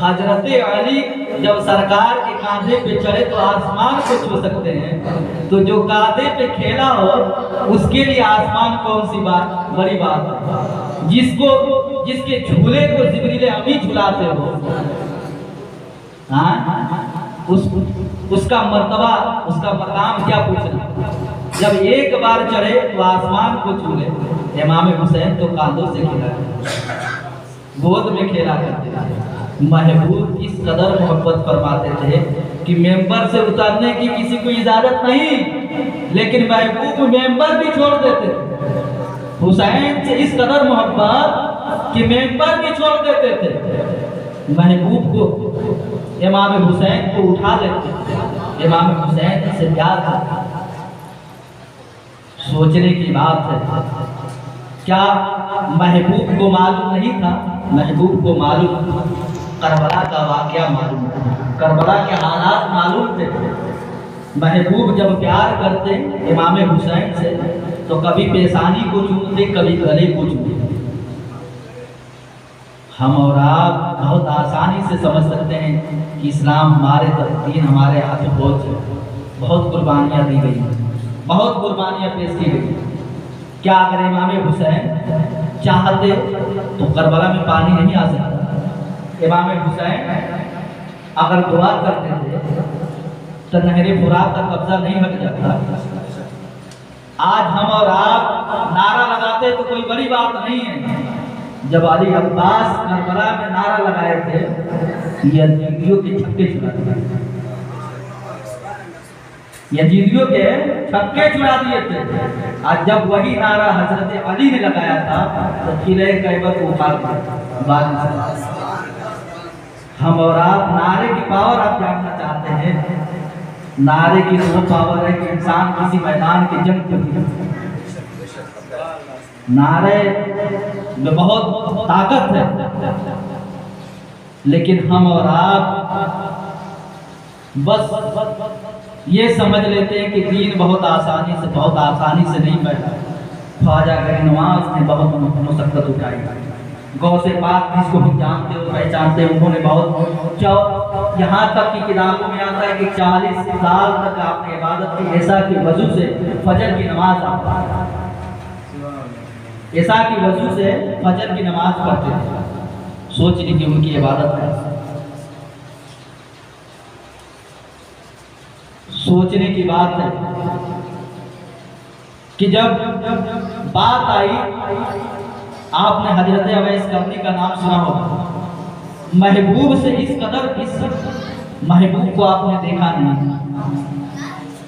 हजरत अली जब सरकार के कांधे पे चढ़े तो आसमान को छू सकते हैं। तो जो कांधे पे खेला हो उसके लिए आसमान कौन सी बात बड़ी बात है? जिसके झूले को जिब्रील अमी झुलाते हो, उसका मर्तबा, उसका मकाम क्या पूछना। जब एक बार चढ़े तो आसमान को छू ले। इमाम हुसैन तो कांधों से खेला, गोद में खेला करते थे। महबूब इस कदर मोहब्बत फरमाते थे कि मेंबर से उतरने की किसी को इजाजत नहीं, लेकिन महबूब मेंबर भी छोड़ देते थे। हुसैन से इस कदर मोहब्बत कि मेंबर भी छोड़ देते थे। महबूब को इमाम हुसैन को उठा लेते थे, इमाम हुसैन से प्यार करते। सोचने की बात है, क्या महबूब को मालूम नहीं था? महबूब को मालूम, करबला का वाकया मालूम, करबला के हालात मालूम थे। महबूब जब प्यार करते इमाम हुसैन से तो कभी पेशानी को चूमते, कभी गले को चूमते। हम और आप बहुत आसानी से समझ सकते हैं कि इस्लाम हमारे दीन हमारे हाथ में बहुत कुर्बानियाँ दी गई, बहुत कुर्बानियाँ पेश की गई। क्या अगर इमाम हुसैन चाहते तो करबला में पानी नहीं आ सकता? इमाम हुसैन अगर दुआ करते थे तो नहरे फुरात का कब्जा नहीं हट जाता। आज हम और आप नारा लगाते तो कोई बड़ी बात नहीं है। जब अली अब्बास करबला में नारा लगाए थे, यजीदियों के छक्के छुड़ा दिए, यजीदियों के छक्के छुड़ा दिए थे। आज जब वही नारा हजरत अली ने लगाया था तो किले कैबर को उखाड़ दिया। हम और आप नारे की पावर आप जानना चाहते हैं? नारे की वो पावर है कि इंसान किसी मैदान की जंग में, नारे में बहुत ताकत है, लेकिन हम और आप बस ये समझ लेते हैं कि दीन बहुत आसानी से नहीं बैठा। ख्वाजा गरीनवाज ने बहुत मुशक्कत उठाई। गौसे पाक जिसको हम जानते और पहचानते हैं, उन्होंने बहुत यहाँ तक की किताबों में आता है कि 40 साल तक आपने इबादत की। ऐसा कि वजू से फजर की नमाज ऐसा की वजू से फजर की नमाज पढ़ते थे। सोच लीजिए उनकी इबादत है। सोचने की बात है कि जब बात आई, आपने हजरत अवैस करनी का नाम सुना होगा। महबूब से इस कदर, इस महबूब को आपने देखा नहीं।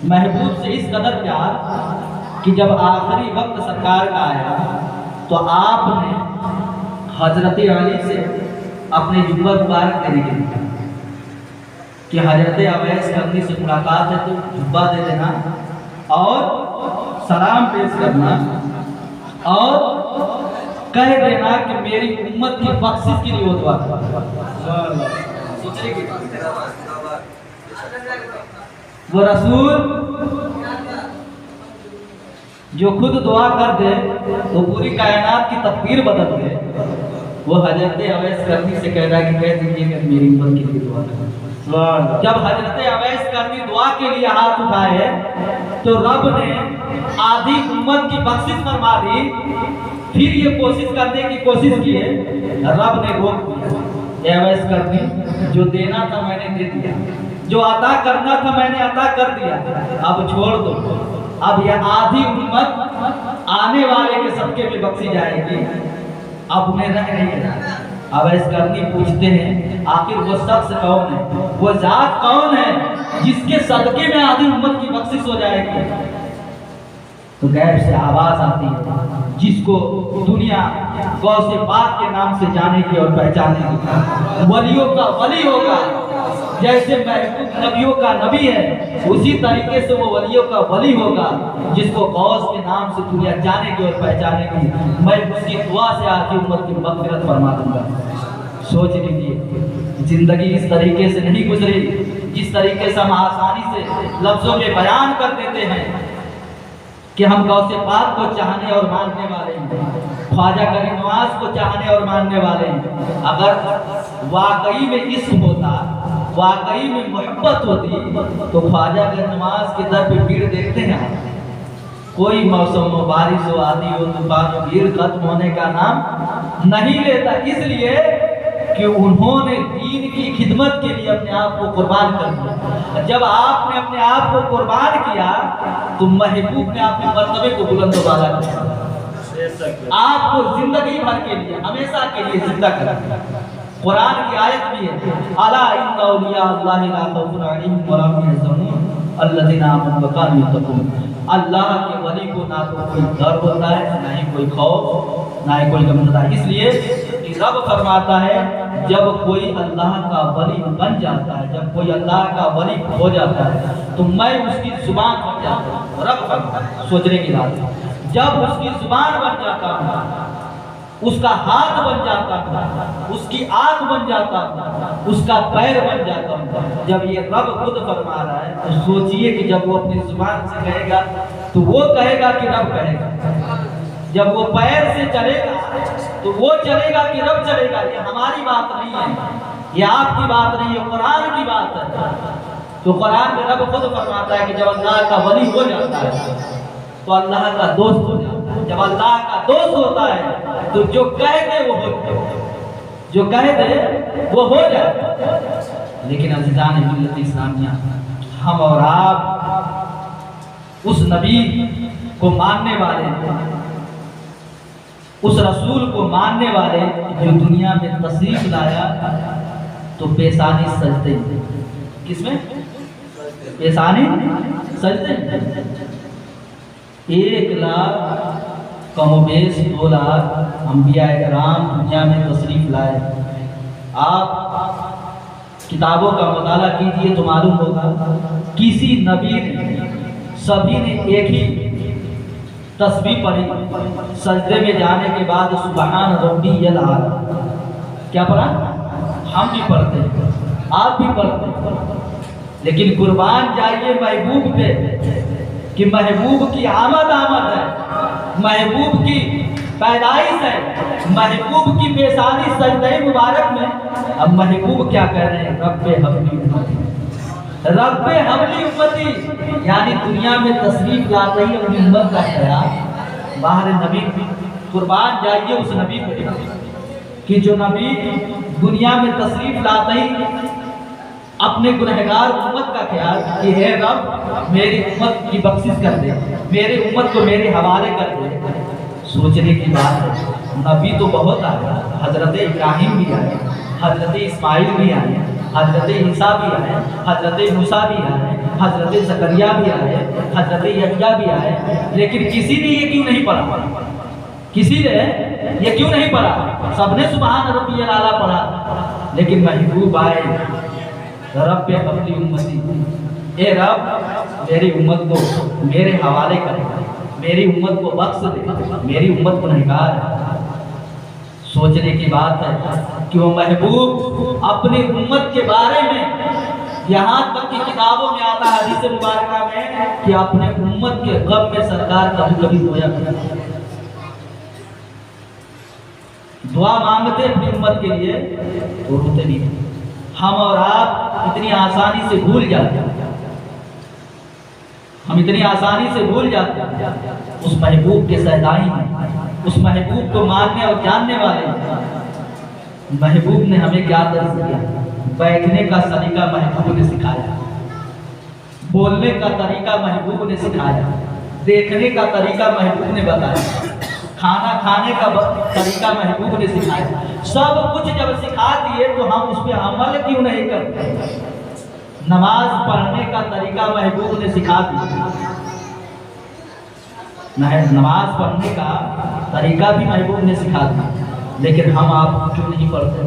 महबूब से इस कदर प्यार कि जब आखिरी वक्त सरकार का आया तो आपने हजरत अली से अपने जुब्बा मुबारक देने के लिए कि हजरत अवैस करनी से मुलाकात है तो जुब्बा दे देना और सलाम पेश करना और कह देना कि मेरी उम्मत की बख्शिश के लिए वो दुआ वो रसूल जो खुद दुआ कर दे तो पूरी कायनात की तकदीर बदल दे। वो हजरत अवैस करनी से कह रहा है कि कह दीजिए कि मेरी उम्मत के लिए दुआ करें। जब हजरत अवैस करनी दुआ के लिए हाथ उठाए तो रब ने आधी उम्मत की बख्शिश फरमा दी। फिर ये कोशिश करने की कोशिश की है, रब ने रोक दिया। अवैस करनी जो देना था मैंने दे दिया, जो अता करना था मैंने अता कर दिया, अब छोड़ दो। अब यह आधी उम्मत आने वाले के सबके में बख्शी जाएगी, अब उन्हें रह नहीं रहा। अवैस करनी पूछते हैं आखिर वो शख्स कौन है, वो जात कौन है जिसके सदके में आधी उम्मत की बख्शिश हो जाएगी? तो गैर से आवाज आती है जिसको दुनिया गौसे पाक के नाम से जानेगी और पहचानेगी। वलियों का वली होगा, जैसे महबूब नबियों का नबी है उसी तरीके से वो वलियों का वली होगा जिसको गौस के नाम से दुनिया जानेगी और पहचानेगी। मैं उसकी दुआ से आती उम्मत की मग़फ़िरत फरमा दूंगा। सोच लीजिए जिंदगी इस तरीके से नहीं गुजरी जिस तरीके से हम आसानी से लफ्जों में बयान कर देते हैं कि हम गौसे पाक को चाहने और मानने वाले हैं, ख्वाजा गरीनवाज को चाहने और मानने वाले हैं। अगर वाकई में इश्क होता, वाकई में मोहब्बत होती तो ख्वाजा गरीनवाज के दर पे भीड़ देखते हैं। कोई मौसम हो, बारिश हो, आंधी हो, तूफान हो, भीड़ खत्म होने का नाम नहीं लेता, इसलिए कि उन्होंने दीन की खिदमत के लिए अपने आप को कुर्बान कर दिया। जब आपने अपने आप को कुर्बान किया तो महबूब ने आपके मर्तबे को बुलंद वाला किया, आपको जिंदगी भर के लिए, हमेशा के लिए जिंदा कर दिया। कुरान की आयत भी है, अला इन्ना औलिया अल्लाहि ला खौफुन अलैहिम वला हुम यहज़नून अल्लज़ीना आमनू व कानू यत्तक़ून। अल्लाह के वली को ना तो कोई डर होता है, ना ही कोई खौफ, ना ही कोई गम होता है। इसलिए रब फरमाता है जब कोई अल्लाह का वली बन जाता है, जब कोई अल्लाह का वली हो जाता है तो मैं उसकी जुबान बन जाता हूँ। रब फरमाता है, सोचने की बात है, जब उसकी जुबान बन जाता हूँ, उसका हाथ बन जाता हूँ, उसकी आंख बन जाता हूँ, उसका पैर बन जाता हूँ। जब ये रब खुद फरमा रहा है तो सोचिए कि जब वो अपनी जुबान से कहेगा तो वो कहेगा कि रब कहेगा। जब वो पैर से चलेगा तो वो चलेगा कि रब चलेगा। ये हमारी बात नहीं है, ये आपकी बात नहीं है, कुरान की बात है। तो कुरान में रब खुद फरमाता है कि जब अल्लाह का वली हो जाता है तो अल्लाह का दोस्त हो जाता है। जब अल्लाह का दोस्त होता है तो जो कह दे वो हो जाए, जो कह दे वो हो जाए। लेकिन अज़ीज़ान मिल्लत इस्लामिया, हम और आप उस नबी को मानने वाले, उस रसूल को मानने वाले जो दुनिया में तशरीफ लाया तो पेशानी सजदे, किसमें पेशानी सजदे। 1 लाख कमोबेश 2 लाख अंबिया इकराम दुनिया में तशरीफ लाए। आप किताबों का मुताला कीजिए तो मालूम होगा किसी नबी ने, सभी ने एक ही तस्बीह पढ़ी सजदे में जाने के बाद, सुबहान रब्बियल आला। क्या पढ़ा? हम भी पढ़ते हैं, आप भी पढ़ते हैं, लेकिन कुर्बान जाइए महबूब पे कि महबूब की आमद है, महबूब की पैदाइश है, महबूब की पेशानी सजदे मुबारक में। अब महबूब क्या कह रहे हैं? रब्बे हबली उम्मती, रब्बे हबली उम्मती, यानी दुनिया में तशरीफ लाते ही अपनी उम्मत का ख्याल। बाहर नबी, कुर्बान जाइए उस नबी पे कि जो नबी दुनिया में तशरीफ लाते ही अपने गुनहगार उम्मत का ख्याल कि हे रब मेरी उम्मत की बख्शिश कर दे, मेरी उम्मत को मेरे हवाले कर दे। सोचने की बात है, नबी तो बहुत आए, हजरत इब्राहिम भी आए, हजरत इस्माइल भी आए, हजरत ईसा भी आए, हजरत मूसा भी आए, हजरत ज़करिया भी आए, हजरत यहया भी आए, लेकिन किसी ने ये क्यों नहीं पढ़ा? किसी ने ये क्यों नहीं पढ़ा? सबने सुभान रब्बियल आला पढ़ा, लेकिन महबूब आए, रब्बे हबली उम्मती, ए रब मेरी उम्मत को मेरे हवाले कर, मेरी उम्मत को बख्श दे, मेरी उम्मत गुनहगार है। सोचने की बात है कि वो महबूब अपनी उम्मत के बारे में, यहाँ तक की किताबों में आता है हदीस मुबारका में कि अपने उम्मत के गम में सरकार कभी कभी रोया करते, दुआ मांगते अपनी उम्मत के लिए तो रोते भी। हम और आप इतनी आसानी से भूल जाते हैं, हम इतनी आसानी से भूल जाते हैं उस महबूब के सहदाई में, उस महबूब को मानने और जानने वाले। महबूब ने हमें क्या दर्ज दिया? बैठने का सलीका महबूब ने सिखाया, बोलने का तरीका महबूब ने सिखाया, देखने का तरीका महबूब ने बताया, खाना खाने का तरीका महबूब ने सिखाया। सब कुछ जब सिखा दिए तो हम उस पर अमल क्यों नहीं करते? नमाज पढ़ने का तरीका महबूब ने सिखा दिया, नमाज पढ़ने का तरीका भी महबूब ने सिखा दिया, लेकिन हम आप क्यों नहीं पढ़ते?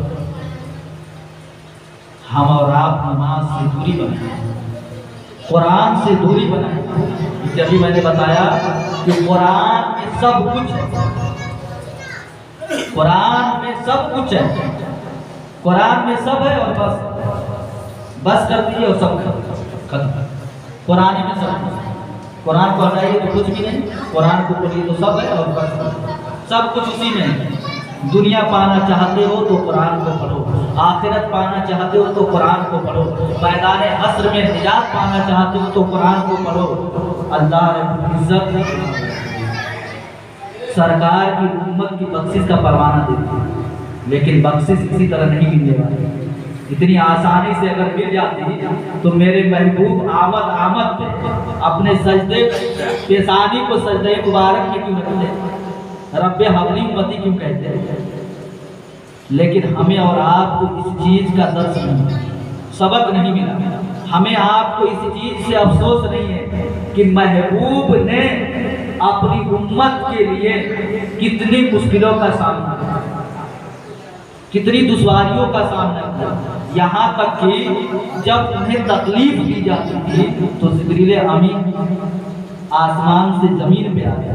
हम और आप नमाज से दूरी बनाए, कुरान से दूरी बनाए। अभी मैंने बताया कि कुरान में सब कुछ है, कुरान में सब कुछ है, कुरान में सब है और बस कर दीजिए और सब खत्म। कुरान में सब, कुरान को हटाइए तो कुछ भी नहीं, कुरान को पढ़िए तो सब है और बस सब कुछ उसी में है। दुनिया पाना चाहते हो तो कुरान को पढ़ो, आखिरत पाना चाहते हो तो कुरान को पढ़ो, मैदान हश्र में निजात पाना चाहते हो तो कुरान को पढ़ो। अल्लाह रब्बुल इज्जत सरकार की उम्मत की बख्शिश का परवाना देती है, लेकिन बख्शिश इसी तरह नहीं मिलने वाली। इतनी आसानी से अगर मिल जाती तो मेरे महबूब आमद पे अपने सजदे पेशानी को सजदे मुबारक में क्यों रखते? रब्बे हबली उम्मती क्यों कहते हैं? लेकिन हमें और आपको इस चीज़ का दर्श नहीं, सबक नहीं मिला। हमें आपको इस चीज़ से अफसोस नहीं है कि महबूब ने अपनी उम्मत के लिए कितनी मुश्किलों का सामना किया, कितनी दुश्वारियों का सामना किया। यहाँ तक कि जब उन्हें तकलीफ दी जाती थी तो जिब्रील अमीन आसमान से जमीन पे आ गया।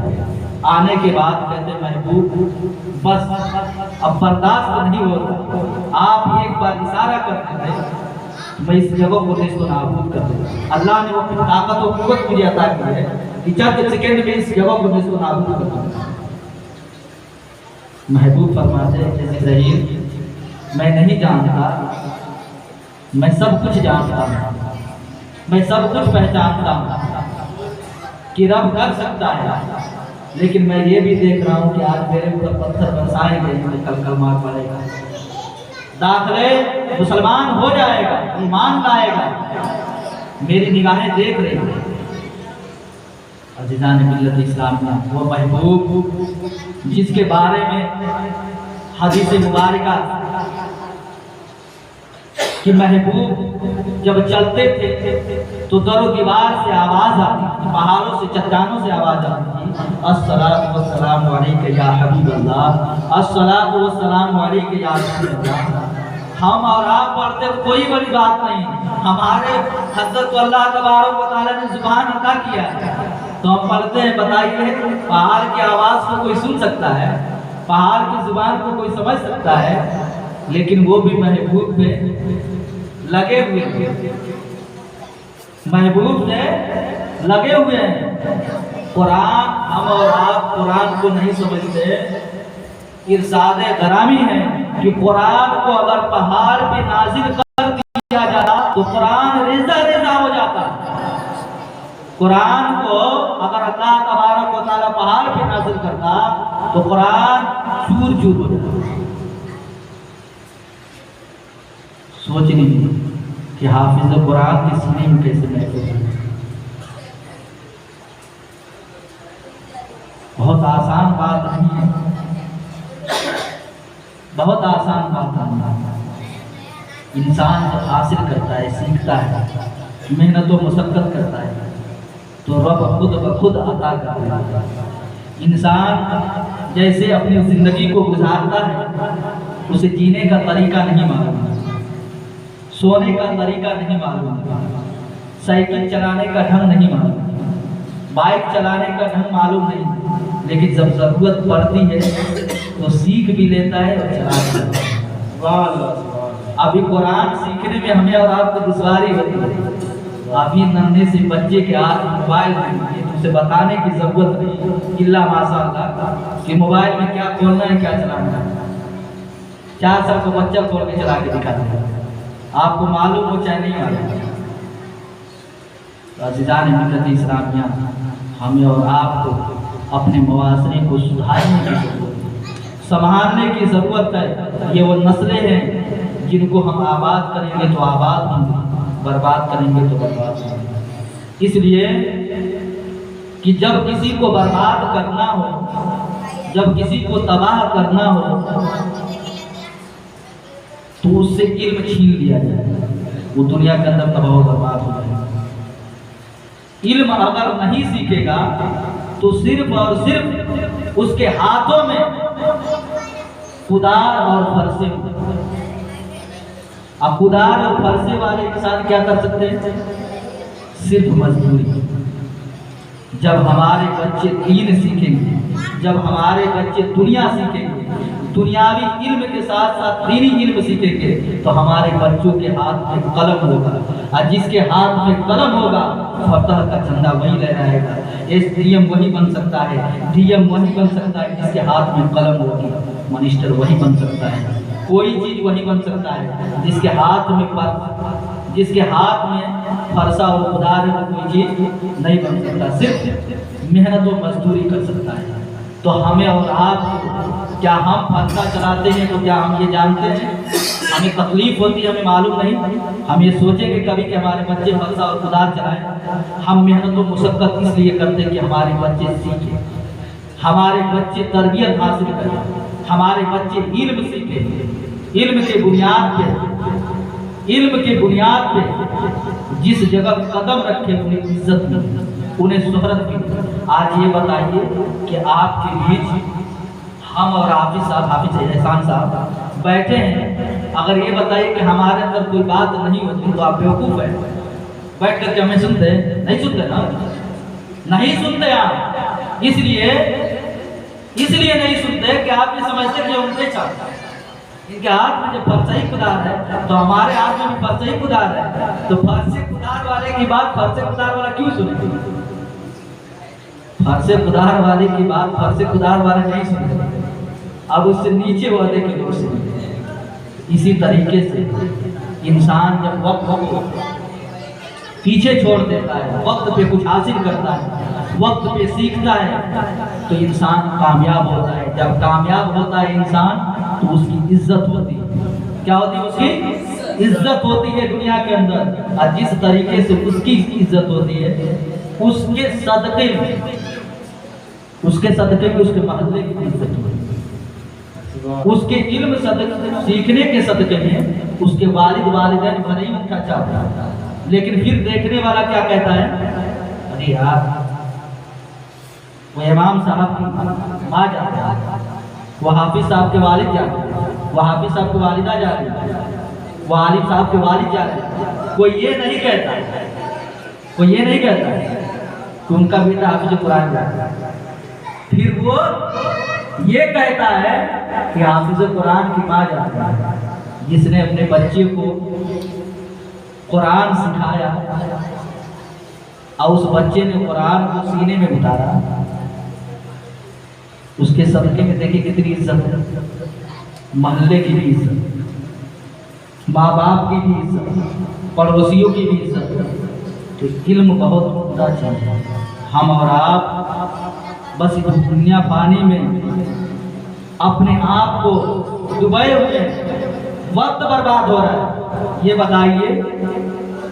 आने के बाद कहते महबूब बस अब बर्दाश्त नहीं हो रहा, आप एक बार इशारा करते थे मैं इस जगह को नेस्तो नाबूद कर दूंगा। अल्लाह ने वो ताकत और कुव्वत मुझे अता की है कि चंद सेकंड में इस जगह को नेस्तो नाबूद कर दूंगा। महबूब फरमाते हैं जिब्रील मैं नहीं जानता, मैं सब कुछ जानता हूँ, मैं सब कुछ पहचानता हूँ कि रब कर सकता है, लेकिन मैं ये भी देख रहा हूँ कि आज मेरे ऊपर पत्थर बरसाएंगे, मुझे कल कलमा पड़ेगा, दाखिले मुसलमान हो जाएगा, ईमान लाएगा, मेरी निगाहें देख रही हैं। अज़ीज़ान मिल्लत इस्लाम में वो महबूब जिसके बारे में हदीस मुबारका कि महबूब जब चलते थे तो दरो दीवार से आवाज़ आती थी, पहाड़ों से चट्टानों से आवाज़ आती थी, अस्सलातु वस्सलामु अलैका या हबीबल्लाह, अस्सलातु वस्सलामु अलैका या रसूलल्लाह। हम और आप पढ़ते कोई बड़ी बात नहीं, हमारे हज़रत अल्लाह तबारक व तआला ने ज़ुबान अता किया तो हम पढ़ते हैं। बताइए पहाड़ की आवाज़ को कोई सुन सकता है, पहाड़ की ज़ुबान को कोई समझ सकता है, लेकिन वो भी महबूब पे लगे हुए हैं, महबूब से लगे हुए हैं। कुरान हम और आप कुरान को नहीं समझते, इरशाद गरामी है कि कुरान को अगर पहाड़ पे नाजिल कर दिया जाता तो कुरान रेजा रेजा हो जाता। कुरान को अगर अल्लाह तबारक व तआला पहाड़ पे नाजिल करता तो कुरान चूर चूर हो जाता। सोच लीजिए कि हाफिज कुरान की सीने में कैसे महसूस है। बहुत आसान बात नहीं है, बहुत आसान बात नहीं है। इंसान जब हासिल करता है, सीखता है, मेहनत और मुशक्कत करता है तो रब खुद ब खुद अता करता है। इंसान जैसे अपनी जिंदगी को गुजारता है, उसे जीने का तरीका नहीं मालूम, सोने का तरीका नहीं मालूम, साइकिल चलाने का ढंग नहीं मालूम, बाइक चलाने का ढंग मालूम नहीं, लेकिन जब ज़रूरत पड़ती है तो सीख भी लेता है और चला भी लेता है। अभी कुरान सीखने में हमें और आपको दुश्वारी होती है। अभी नन्हे से बच्चे के हाथ मोबाइल में उसे बताने की ज़रूरत नहीं, इल्ला माशाअल्लाह कि मोबाइल में क्या खोलना है क्या चलाना है। 4 साल का बच्चा खोल के चला के दिखाता है, आपको मालूम हो चाहे नहीं मालूम। अज़ीज़ान मिल्लत इस्लामिया, हमें और आपको अपने मुआशरे को सुधारने की ज़रूरत है, संभालने की ज़रूरत है। ये वो नस्लें हैं जिनको हम आबाद करेंगे तो आबाद होंगे, बर्बाद करेंगे तो बर्बाद होंगे। इसलिए कि जब किसी को बर्बाद करना हो, जब किसी को तबाह करना हो तो उससे इल्म छीन लिया जाए, वो दुनिया के अंदर तबाह बर्बाद हो जाएगा। इल्म अगर नहीं सीखेगा तो सिर्फ और सिर्फ उसके हाथों में कुदार और फरसे, अब कुदार और फरसे वाले इंसान क्या कर सकते हैं? सिर्फ मजदूरी। जब हमारे बच्चे दीन सीखेंगे, जब हमारे बच्चे दुनिया सीखेंगे, दुनियावी इल्म के साथ साथ दीनी इल्म सीखेंगे तो हमारे बच्चों के हाथ में कलम होगा, और जिसके हाथ में कलम होगा फतह का झंडा वही लहराएगा। एसडीएम वही बन सकता है, डीएम वही बन सकता है जिसके हाथ में कलम होगी, मिनिस्टर वही बन सकता है, कोई चीज वही बन सकता है जिसके हाथ में फरसा और उदार है, कोई चीज नहीं बन सकता, सिर्फ मेहनत और मजदूरी कर सकता है। तो हमें और आप, क्या हम फरसा चलाते हैं तो क्या हम ये जानते हैं? हमें तकलीफ होती है, हमें मालूम नहीं, हम ये सोचेंगे कभी कि हमारे बच्चे फरसा और उदार चलाएं। हम मेहनत और मुशक्कत इसलिए करते हैं कि हमारे बच्चे सीखें, हमारे बच्चे तरबियत हासिल करें, हमारे बच्चे इल्म सीखे, इल्म के बुनियाद पे, इल्म के बुनियाद पे जिस जगह कदम रखे उन्हें इज्जत मिले, उन्हें शोहरत मिले। आज ये बताइए कि आपके बीच हम और हाफिज साहब, हाफिज एहसान साहब बैठे हैं, अगर ये बताइए कि हमारे अंदर कोई बात नहीं होती तो आप बेवकूफ़ है। बैठ करके हमें सुनते नहीं सुनते ना, नहीं सुनते आप। इसलिए नहीं सुनते कि आप ये समझते कि उनके चाहते हैं, इनके हाथ में जब फरसई कुदार है तो हमारे हाथ में भी फरसई कुदार है, तो फरसे कुदार वाले की बात फरसे कुदार वाला क्यों सुने? फरसे कुदार वाले की बात फरसे कुदार वाले नहीं सुने, अब उससे नीचे वाले के लोग सुने। इसी तरीके से इंसान जब वक्त को पीछे छोड़ देता है, वक्त पे कुछ हासिल करता है, वक्त पे सीखता है, तो इंसान कामयाब होता है। जब कामयाब होता है इंसान तो उसकी इज्जत होती है। क्या होती है? उसकी इज्जत होती है दुनिया के अंदर। और जिस तरीके से उसकी इज्जत होती है, उसके सदके में, उसके सदके में उसके महल्ले की इज्जत होती है, उसके इल्म सदके, सीखने के सदके में उसके वालिद वालिदैन भले ही उनका चाहता है, लेकिन फिर देखने वाला क्या कहता है? अरे यार वो इमाम साहब की माँ जा रही है, वो हाफिज साहब के वालिद जा रहे हैं, वो हाफिज साहब की वालिदा जा रही है, वो आलिम साहब के वालिद जा रहे हैं। कोई ये नहीं कहता, कोई ये नहीं कहता कि उनका बेटा हाफिज कुरान जा रहा है। फिर वो ये कहता है कि हाफिज कुरान की माँ जा रही है, जिसने अपने बच्चे को कुरान सिखाया और उस बच्चे ने कुरान को सीने में उतारा, उसके सदके में देखिए कितनी इज्जत है, महल्ले की भी इज्जत, माँ बाप की भी इज्जत, पड़ोसियों की भी इज्जत। तो इल्म बहुत बड़ा चीज है। हम और आप बस इस दुनिया पानी में अपने आप को डुबाए हुए, वक्त बर्बाद हो रहा है। ये बताइए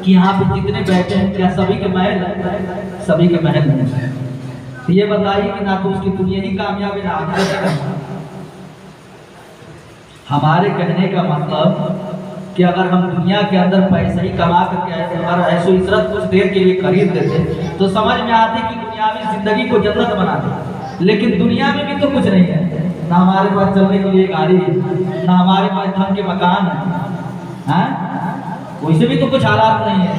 कि यहाँ पे जितने बैठे हैं क्या सभी के महल है? सभी के महल नहीं। ये बताइए कि ना तो उसकी दुनिया ही कामयाब है ना आखिरत। हमारे कहने का मतलब कि अगर हम दुनिया के अंदर पैसा ही कमा करके हमारा ऐसो इजरत कुछ देर के लिए खरीद देते तो समझ में आती कि दुनियावी जिंदगी को जन्नत बना दे। लेकिन दुनिया में भी तो कुछ नहीं है, ना हमारे पास चलने के लिए गाड़ी है, ना हमारे पास ढंग के मकान है, वैसे भी तो कुछ हालात नहीं है,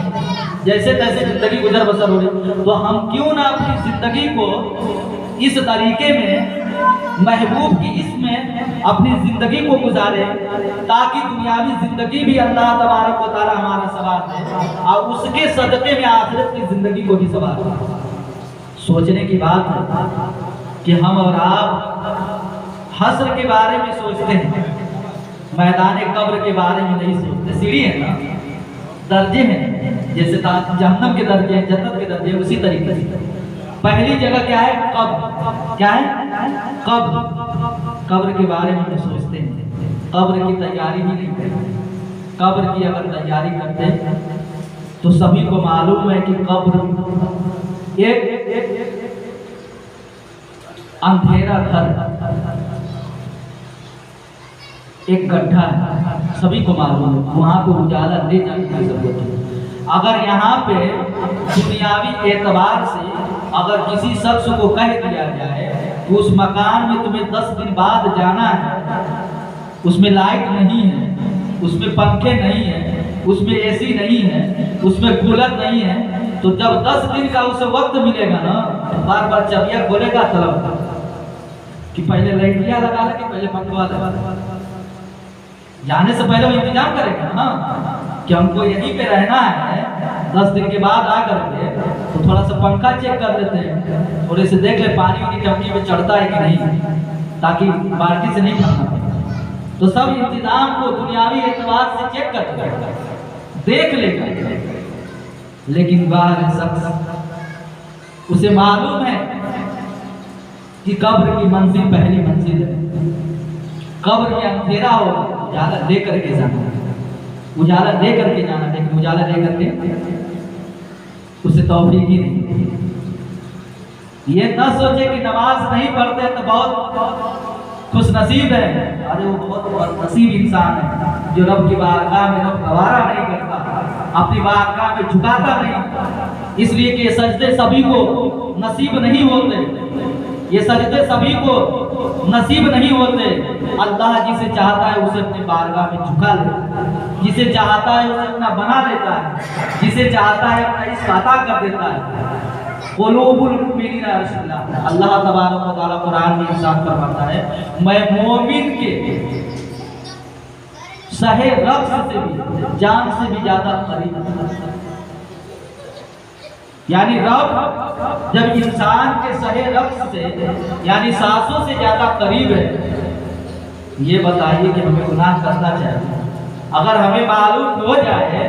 जैसे तैसे जिंदगी गुजर बसर हो रही। तो हम क्यों ना अपनी जिंदगी को इस तरीके में महबूब की इसमें अपनी जिंदगी को गुजारे, ताकि दुनियावी जिंदगी भी अल्लाह तबारक व तआला हमारा सवार दे और उसके सदके में आखिरत की जिंदगी को भी सवार दे। सोचने की बात है कि हम और आप हश्र के बारे में सोचते हैं, मैदान कब्र के बारे में नहीं सोचते। सीढ़ी है ना, दर्जे हैं, जैसे जहन्नम के दर्जे हैं, जन्नत के दर्जे, उसी तरीके से पहली जगह क्या है? कब्र। क्या है? कब्र। कब्र के बारे में सोचते हैं, कब्र की तैयारी ही नहीं करते। कब्र की अगर तैयारी करते तो सभी को मालूम है कि कब्र एक अंधेरा घर, एक गड्ढा है, सभी को मालूम है, वहां पे उजाला ले जाने की जरूरत है। अगर यहाँ पे दुनियावी एतबार से अगर किसी शख्स को कह दिया जाए कि उस मकान में तुम्हें 10 दिन बाद जाना है, उसमें लाइट नहीं है, उसमें पंखे नहीं है, उसमें एसी नहीं है, उसमें कूलर नहीं है, तो जब 10 दिन का उसे वक्त मिलेगा ना, तो बार बार चबिया खोलेगा तलब कि पहले लाइटियां लगा ले, पहले पंखा लगा। जाने से पहले वो इंतजाम करेगा ना कि हमको यहीं पे रहना है, 10 दिन के बाद आ करके तो थोड़ा सा पंखा चेक कर लेते हैं, थोड़े से देख ले पानी उनकी टंकी में चढ़ता है कि नहीं, ताकि बाल्टी से नहीं भरना। तो सब इंतजाम को दुनियावी एतबार से चेक करते हैं, देख लेगा। लेकिन वह शख्स, उसे मालूम है कि कब्र की मंजिल पहली मंजिल है, कब्र में अंधेरा हो, उजाला ले करके जाना, उजाला ले करके जाना, लेकिन उजाला ले करके उसे तौफीक ही नहीं। ये न सोचे कि नमाज नहीं पढ़ते तो बहुत खुश नसीब है, अरे वो बहुत नसीब इंसान है जो रब की बारगाह में रब गवारा नहीं करता, अपनी बारगाह में झुकाता नहीं। इसलिए कि ये सजदे सभी को नसीब नहीं होते, ये सजदे सभी को नसीब नहीं होते। अल्लाह जिसे चाहता है उसे अपनी बारगाह में झुका लेता है, जिसे चाहता है उसे अपना बना लेता है, जिसे चाहता है अपना इश्क अता कर देता है। कुलूबुल मुमिनीना रसूलुल्लाह, अल्लाह तबारक व तआला कुरान में इरशाद फरमाता है, मैं मोमिन के सहे रब्स से भी जान से भी ज्यादा करीब हूं। यानी रब जब इंसान के सहे रब्स से यानी सांसों से ज्यादा करीब है, ये बताइए कि हमें गुनाह करना चाहिए। अगर हमें मालूम हो जाए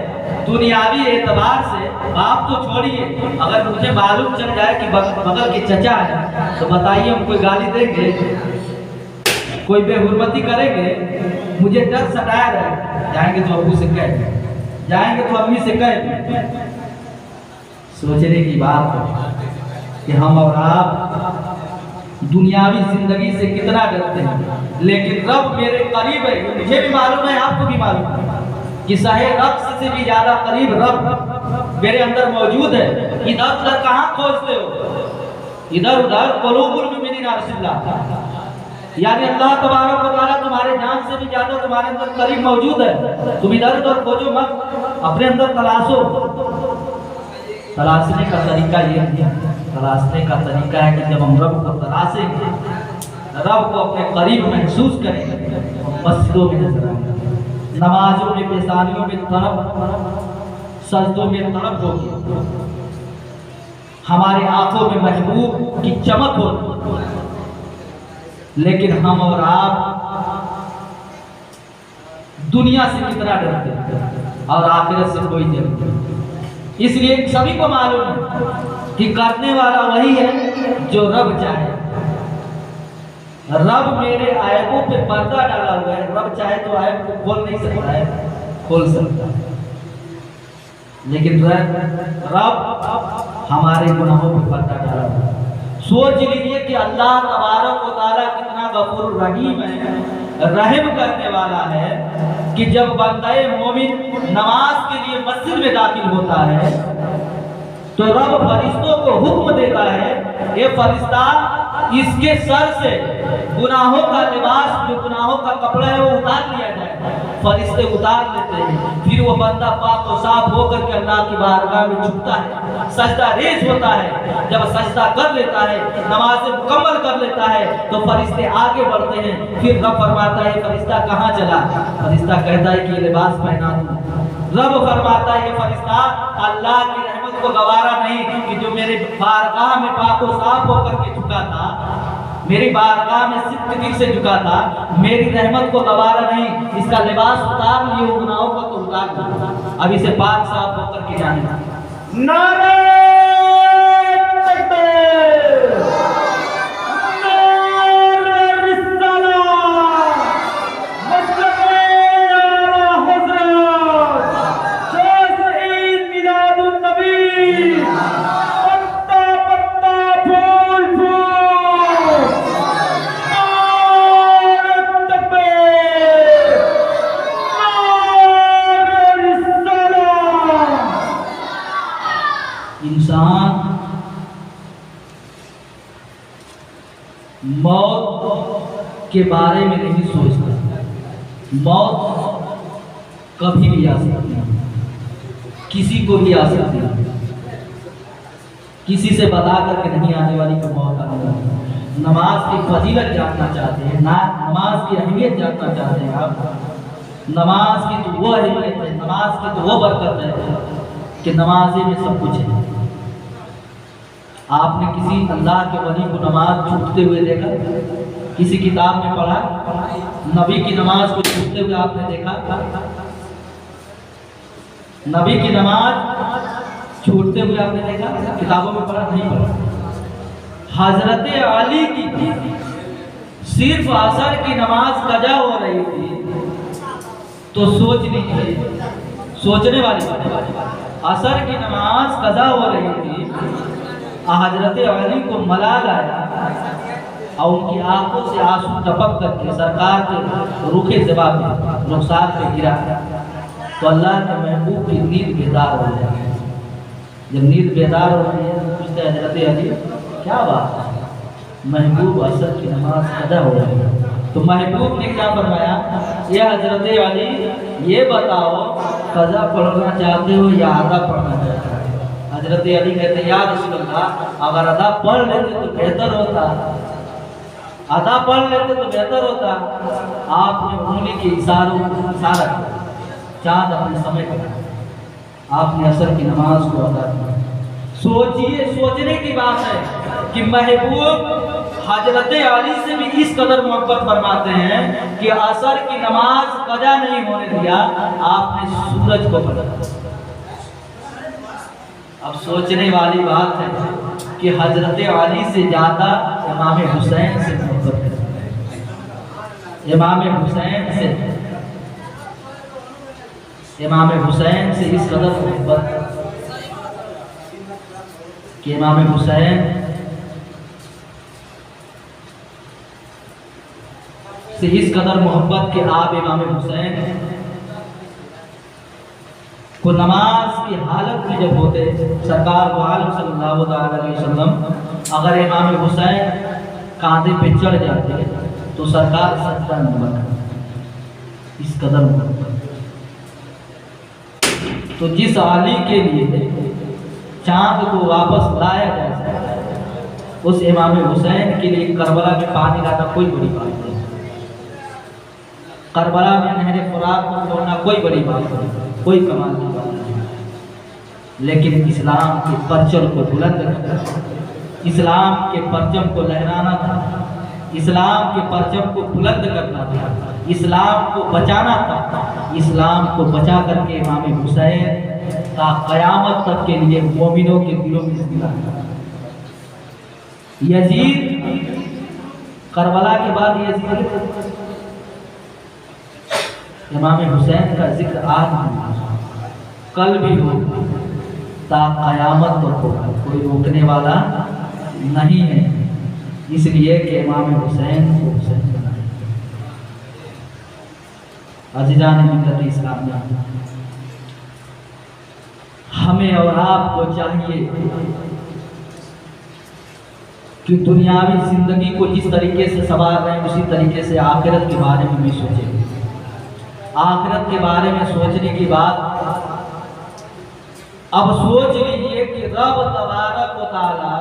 दुनियावी एतबार से, बाप तो छोड़िए, अगर मुझे मालूम चल जाए कि बगल के चचा है, तो बताइए हम कोई गाली देंगे, कोई बेहुरमती करेंगे? मुझे डर सताया रहे, जाएंगे तो अब्बू से कह, जाएंगे तो अम्मी से कह। सोचने की बात है कि हम और आप दुनियावी जिंदगी से कितना डरते हैं, लेकिन रब मेरे करीब है, मुझे भी मालूम है, आपको भी मालूम है कि सहे रब से भी ज्यादा करीब रब मेरे अंदर मौजूद है। इधर उधर कहाँ खोजते हो, इधर उधर कुलूबुल मुमिनीना रसूलुल्लाह, यानी अल्लाह तबारक व तआला तुम्हारे जान से भी ज्यादा तुम्हारे अंदर करीब मौजूद है। तुम इधर उधर खोजो मत, अपने अंदर तलाशो। तलाशने का तरीका ये है, तलाशने का तरीका है कि जब हम रब को तलाशेंगे, रब को अपने करीब महसूस करेंगे, मस्जिदों में नजर आएंगे, नमाजों में, पेशानियों में तड़प, सजदों में तड़प होगी, हमारे आंखों में महबूब की चमक होगी। लेकिन हम और आप दुनिया से कितना डरते हैं और आखिरत से कोई डरते नहीं। इसलिए सभी को मालूम है कि करने वाला वही है जो रब चाहे। रब मेरे ऐबों पे पर्दा डाला हुआ है, रब चाहे तो ऐब को खोल नहीं सकता है, खोल सकता है, लेकिन रब हमारे गुनाहों पे पर्दा डाला हुआ है। सोच लीजिए कि अल्लाह तबारक व तआला कितना गफूर रहीम है, रहम करने वाला है कि जब बंदे मोमिन नमाज के लिए मस्जिद में दाखिल होता है तो रब फरिश्तों को हुक्म देता है, ये फरिश्ता इसके सर से गुनाहों का लिबास, जो गुनाहों का कपड़ा है वो उतार लिया जाए। फरिश्ते उतार लेते हैं, फिर वो बंदा पाक और साफ होकर के अल्लाह की बारगाह में झुकता है, सजदा रेज होता है। जब सजदा कर लेता है, नमाज मुकम्मल कर लेता है, तो फरिश्ते आगे बढ़ते हैं। फिर रब फरमाता है, फरिश्ता कहाँ चला? फरिश्ता कहता है कि लिबास पहना दूं। रब फरमाता है, ये फरिश्ता अल्लाह की रहमत को गवारा नहीं कि जो मेरे बारगाह में पाक और साफ होकर के झुका था, मेरी बारगाह में सिद्ध दिल से झुका था, मेरी रहमत को गवारा नहीं, इसका लिबास उतार लिए, गुनाहों को तो उतार दो, अब इसे पाक साफ होकर के जाने। नारे तकबीर, नारे रिसालत, मसलके आला हज़रत, शाज़ईन मिलादुन नबी, पत्ता पत्ता फूल फूल, नारे तकबीर, नारे रिसालत। इंसान मौत के बारे में नहीं सोचता, मौत कभी भी आ सकती है, किसी को भी आ सकती है, किसी से बता करके नहीं आने वाली को मौत आने वाली है। नमाज की फजीलत जानना चाहते हैं ना, नमाज की अहमियत जानना चाहते हैं आप? नमाज की तो वो अहमियत है, नमाज की तो वो बरकत है कि नमाज में सब कुछ है। आपने किसी अल्लाह के वली को नमाज छूटते हुए देखा? किसी किताब में पढ़ा? नबी की नमाज को छूटते हुए आपने देखा? नबी की नमाज छूटते हुए आपने देखा? किताबों में पढ़ा? नहीं पढ़ा। हजरत अली की सिर्फ असर की नमाज कजा हो रही थी, तो सोच लीजिए, सोचने वाली बात, असर की नमाज कजा हो रही थी, हजरत अली को मलाल आया, और उनकी आंखों से आंसू टपक करके सरकार के रूखे जवाब में रुखसार पे गिरा तो अल्लाह के महबूब की नींद बेदार हो जाए। जब नींद बेदार होती है तो पूछते हैं हजरत अली क्या बात है, महबूब असर की नमाज कदा हो रही है। तो महबूब ने क्या फरमाया, ये हजरत अली ये बताओ कज़ा पढ़ना चाहते हो या आधा पढ़ना चाहते हो। हजरत अली कहते या रसूल अल्लाह, अगर आधा पढ़ लेते तो बेहतर होता, आधा पढ़ लेते तो बेहतर होता। आपने उंगली के इशारा किया, चाँद अपने समय पर आपने असर की नमाज को अदा किया। सोचिए, सोचने की बात है कि महबूब हजरत अली से भी इस कदर मोहब्बत फरमाते हैं कि असर की नमाज कदा नहीं होने दिया, आपने सूरज को बदला। अब सोचने वाली बात है कि हजरत अली से ज्यादा इमाम हुसैन से मोहब्बत करते, इमाम हुसैन से इस कदर मोहब्बत कि इमाम हुसैन से इस कदर मोहब्बत के आप इमाम हुसैन को नमाज की हालत में जब होते सरकार सल्लल्लाहु अलैहि वसल्लम अगर इमाम हुसैन कांधे पे चढ़ जाते तो सरकार सजदा नहीं बना, इस कदर मोहब्बत। तो जिस अली के लिए चांद को वापस लाया जा सकता है, उस इमाम हुसैन के लिए करबला में पानी लाना कोई बड़ी बात नहीं, करबला में नहरे फुरात को छोड़ना कोई बड़ी बात नहीं, कोई कमाल की बात नहीं। लेकिन इस्लाम के परचम को बुलंद करना, इस्लाम के परचम को लहराना था, इस्लाम के परचम को बुलंद करना था, इस्लाम को बचाना था। इस्लाम को बचा करके इमाम हुसैन का कयामत तक के लिए मोमिनों के दिलों में जिंदा। यजीद करबला के बाद यजीद इमाम हुसैन का जिक्र आज भी कल भी हो ता कयामत तक होगा, कोई रोकने वाला नहीं है। इसलिए कि इमाम हुसैन को हुसैन बनाया। अज़ीज़ान मिल्लत इस्लामिया, हमें और आपको चाहिए कि दुनियावी जिंदगी को जिस तरीके से संवार रहे हैं उसी तरीके से आखिरत के बारे में भी सोचें। आखिरत के बारे में सोचने की बात अब सोच लीजिए कि रब तबारक व तआला,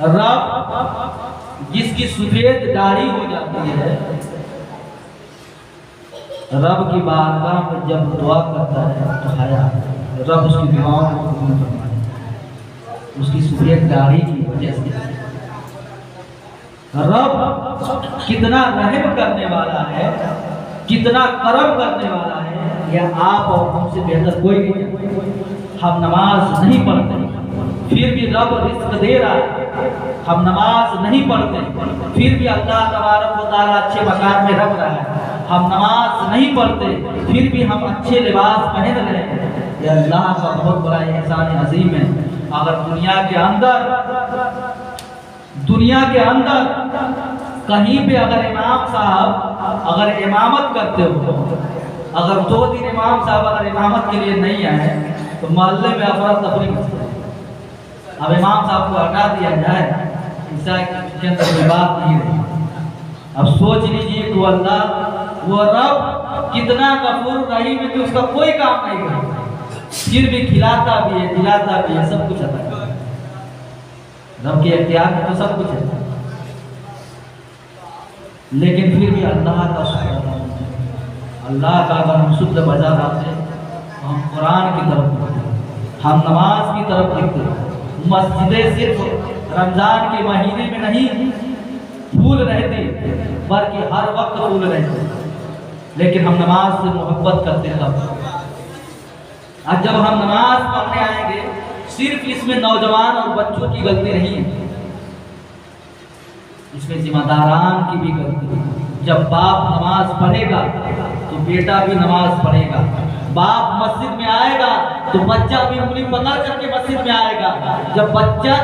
रब जिसकी सफेद दाढ़ी हो जाती है, रब की बारगाह में जब दुआ करता है तो हया रब उसकी दुआओं को कबूल फरमाता है, उसकी सफेद दाढ़ी की वजह से। रब कितना रहम करने वाला है, कितना करम करने वाला है, यह आप और हमसे बेहतर कोई नहीं। हम नमाज नहीं पढ़ते फिर भी रब रिज़्क़ दे रहा है, हम नमाज नहीं पढ़ते फिर भी अल्लाह तबारक व तआला अच्छे मकान में रख रहा है, हम नमाज नहीं पढ़ते फिर भी हम अच्छे लिबास पहन रहे हैं। यह अल्लाह का बहुत बड़ा एहसान अजीम है। अगर दुनिया के अंदर कहीं पे अगर इमाम साहब अगर इमामत करते हो, अगर 2 दिन इमाम साहब अगर इमामत के लिए नहीं आए तो मोहल्ले में अफरा तफरी मचती है। अब इमाम साहब को हटा दिया जाए, इसके अंदर कोई बात नहीं रही। अब सोच लीजिए तो अल्लाह वो रब कितना गफूर रहीम है कि उसका कोई काम नहीं करता, फिर भी खिलाता भी है, दिलाता भी है, सब कुछ अता करता है। रब के इख्तियार में तो सब कुछ है, लेकिन फिर भी अल्लाह का शुक्र, अल्लाह का अगर हम शुद्ध बजा पाते तो हम कुरान की तरफ देखते, हम नमाज की तरफ देखते। मस्जिदें सिर्फ रमजान के महीने में नहीं फूल रहती बल्कि हर वक्त फूल रहते, लेकिन हम नमाज से मोहब्बत करते तब। आज जब हम नमाज पढ़ने आएंगे, सिर्फ इसमें नौजवान और बच्चों की गलती नहीं है, इसमें जिम्मेदारान की भी गलती है। जब बाप नमाज पढ़ेगा तो बेटा भी नमाज पढ़ेगा, बाप मस्जिद में आएगा तो बच्चा भी उंगली पकड़ करके मस्जिद में आएगा। जब बच्चा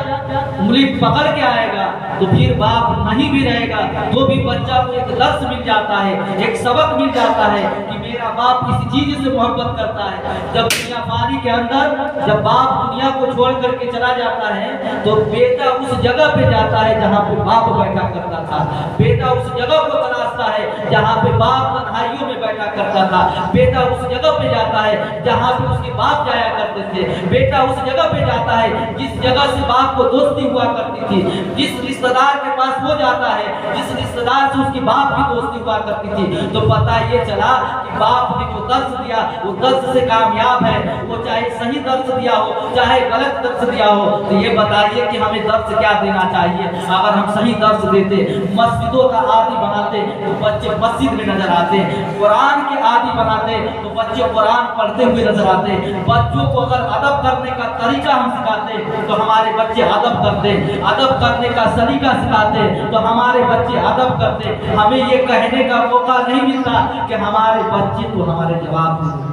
उंगली पकड़ के आएगा तो फिर बाप नहीं भी रहेगा तो भी बच्चा को एक दर्स मिल जाता है, एक सबक मिल जाता है कि मेरा बाप इस चीज से मोहब्बत करता है। जब दुनिया पानी के अंदर जब बाप दुनिया को छोड़ करके चला जाता है तो बेटा उस जगह पे जाता है जहाँ पे बाप बैठा करता था। बेटा उस जगह को तलाशता है जहाँ पे बाप तन्हाइयों में बैठा करता था। बेटा उस जगह पे जाता है जहाँ पे उसके बाप जाया करते थे। बेटा उस जगह पे जाता है जिस जगह से बाप को दोस्ती हुआ करती थी। जिस रिश्तेदार के पास वो जाता है जिस रिश्तेदार से उसकी बाप की दोस्ती हुआ करती थी। तो पता ये चला कि बाप ने जो दर्श दिया वो दर्श से कामयाब है। वो चाहे सही दर्श दिया हो चाहे गलत दर्श दिया हो। तो ये बताइए कि हमें दर्श क्या देना चाहिए। अगर हम सही दर्श देते, मस्जिदों का आदी बनाते तो बच्चे मस्जिद में नजर आते, कुरान के आदी बनाते तो बच्चे कुरान पढ़ते हुए नजर आते। बच्चों को अगर अदब करने का तरीका हम सिखाते तो हमारे बच्चे अदब करते, अदब करने का सलीका सिखाते तो हमारे बच्चे अदब करते। हमें ये कहने का मौका नहीं मिलता कि हमारे बच्चे तो हमारे जवाब देते,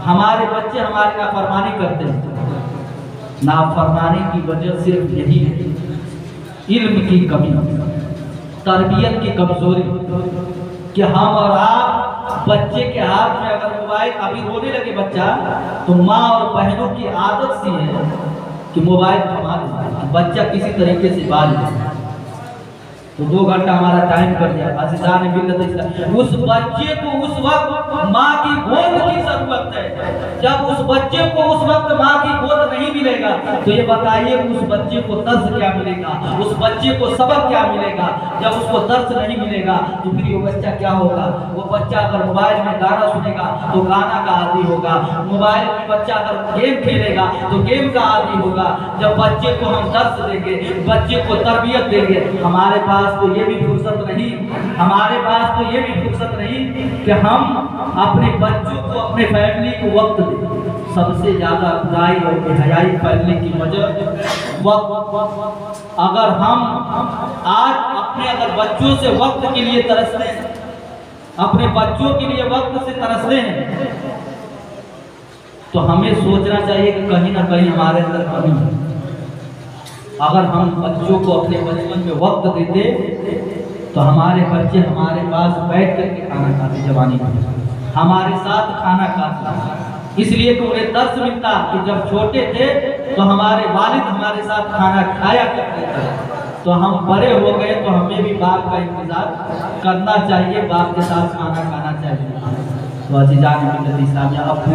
हमारे बच्चे हमारे नाफरमानी करते हैं। नाफरमानी की वजह सिर्फ यही है, इल्म की कमी, तरबियत की कमजोरी, कि हम और आप बच्चे के हाथ में अगर मोबाइल अभी रोने लगे बच्चा तो माँ और बहनों की आदत सी है कि मोबाइल थमा दे, बच्चा किसी तरीके से बाल ले। तो 2 घंटा हमारा टाइम कर दिया। उस बच्चे को उस वक्त माँ की गोद की जरूरत है। जब उस बच्चे को उस वक्त माँ की गोद नहीं मिलेगा तो ये बताइए उस बच्चे को दर्स क्या मिलेगा, उस बच्चे को सबक क्या मिलेगा। जब उसको दर्स नहीं मिलेगा तो फिर वो बच्चा क्या होगा। वो बच्चा अगर मोबाइल में गाना सुनेगा तो गाना का आदी होगा, मोबाइल में बच्चा अगर गेम खेलेगा तो गेम का आदी होगा। जब बच्चे को हम दर्स देंगे, बच्चे को तरबियत देंगे, हमारे पास तो ये भी फुर्सत नहीं, हमारे पास तो ये भी फुर्सत नहीं कि हम अपने बच्चों को, अपने फैमिली को वक्त दें। सबसे ज्यादा बुराई और बेहयाई फैलने की वजह वक्त। अगर हम आज अपने अगर बच्चों से वक्त के लिए तरसते हैं, अपने बच्चों के लिए वक्त से तरसते हैं तो हमें सोचना चाहिए कि कहीं ना कहीं हमारे अंदर कमी है। अगर हम बच्चों को अपने बचपन में वक्त देते तो हमारे बच्चे हमारे पास बैठ करके खाना खाते, जवानी में हमारे साथ खाना खाते। इसलिए तो उन्हें दर्श मिलता कि जब छोटे थे तो हमारे वालिद हमारे साथ खाना खाया करते थे। तो हम बड़े हो गए तो हमें भी बाप का इंतजार करना चाहिए, बाप के साथ खाना खाना चाहिए। तो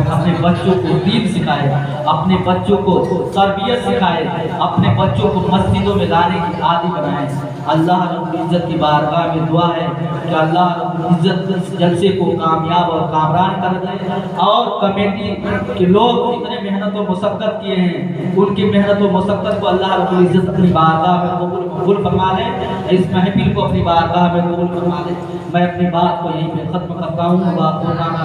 अपने बच्चों को दीन सिखाए, अपने बच्चों को तरबियत सिखाए, अपने बच्चों को मस्जिदों में लाने की आदि बनाए। अल्लाह रब्बुल इज्जत की बारगाह में दुआ है कि अल्लाह रब्बुल इज्जत जलसे को कामयाब और कामरान कर दे। और कमेटी के लोग जितने मेहनत और मुशक्कत किए हैं उनकी मेहनत और मुशक्कत को अल्लाह रब्बुल इज्जत अपनी बारगाह में कबूल फरमा ले, इस महफिल को अपनी बारगाह में कबूल फरमा ले। मैं अपनी बात को यहीं पे खत्म करता हूँ।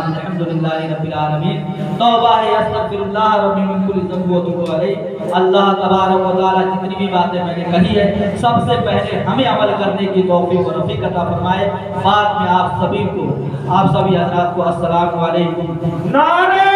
अल्हम्दुलिल्लाहि रब्बिल आलमीन। तौबा है अस्तगफिरुल्लाह रब्बी मिन कुल्ली ज़ंब व अतूबु अलैह। अल्लाह तबारक व तआला जितनी भी बातें मैंने कही है सबसे पहले हमें अमल करने की तौफीक और रफ़ीक अता फरमाए। बाद में आप सभी हज़रात को अस्सलामु अलैकुम। नारे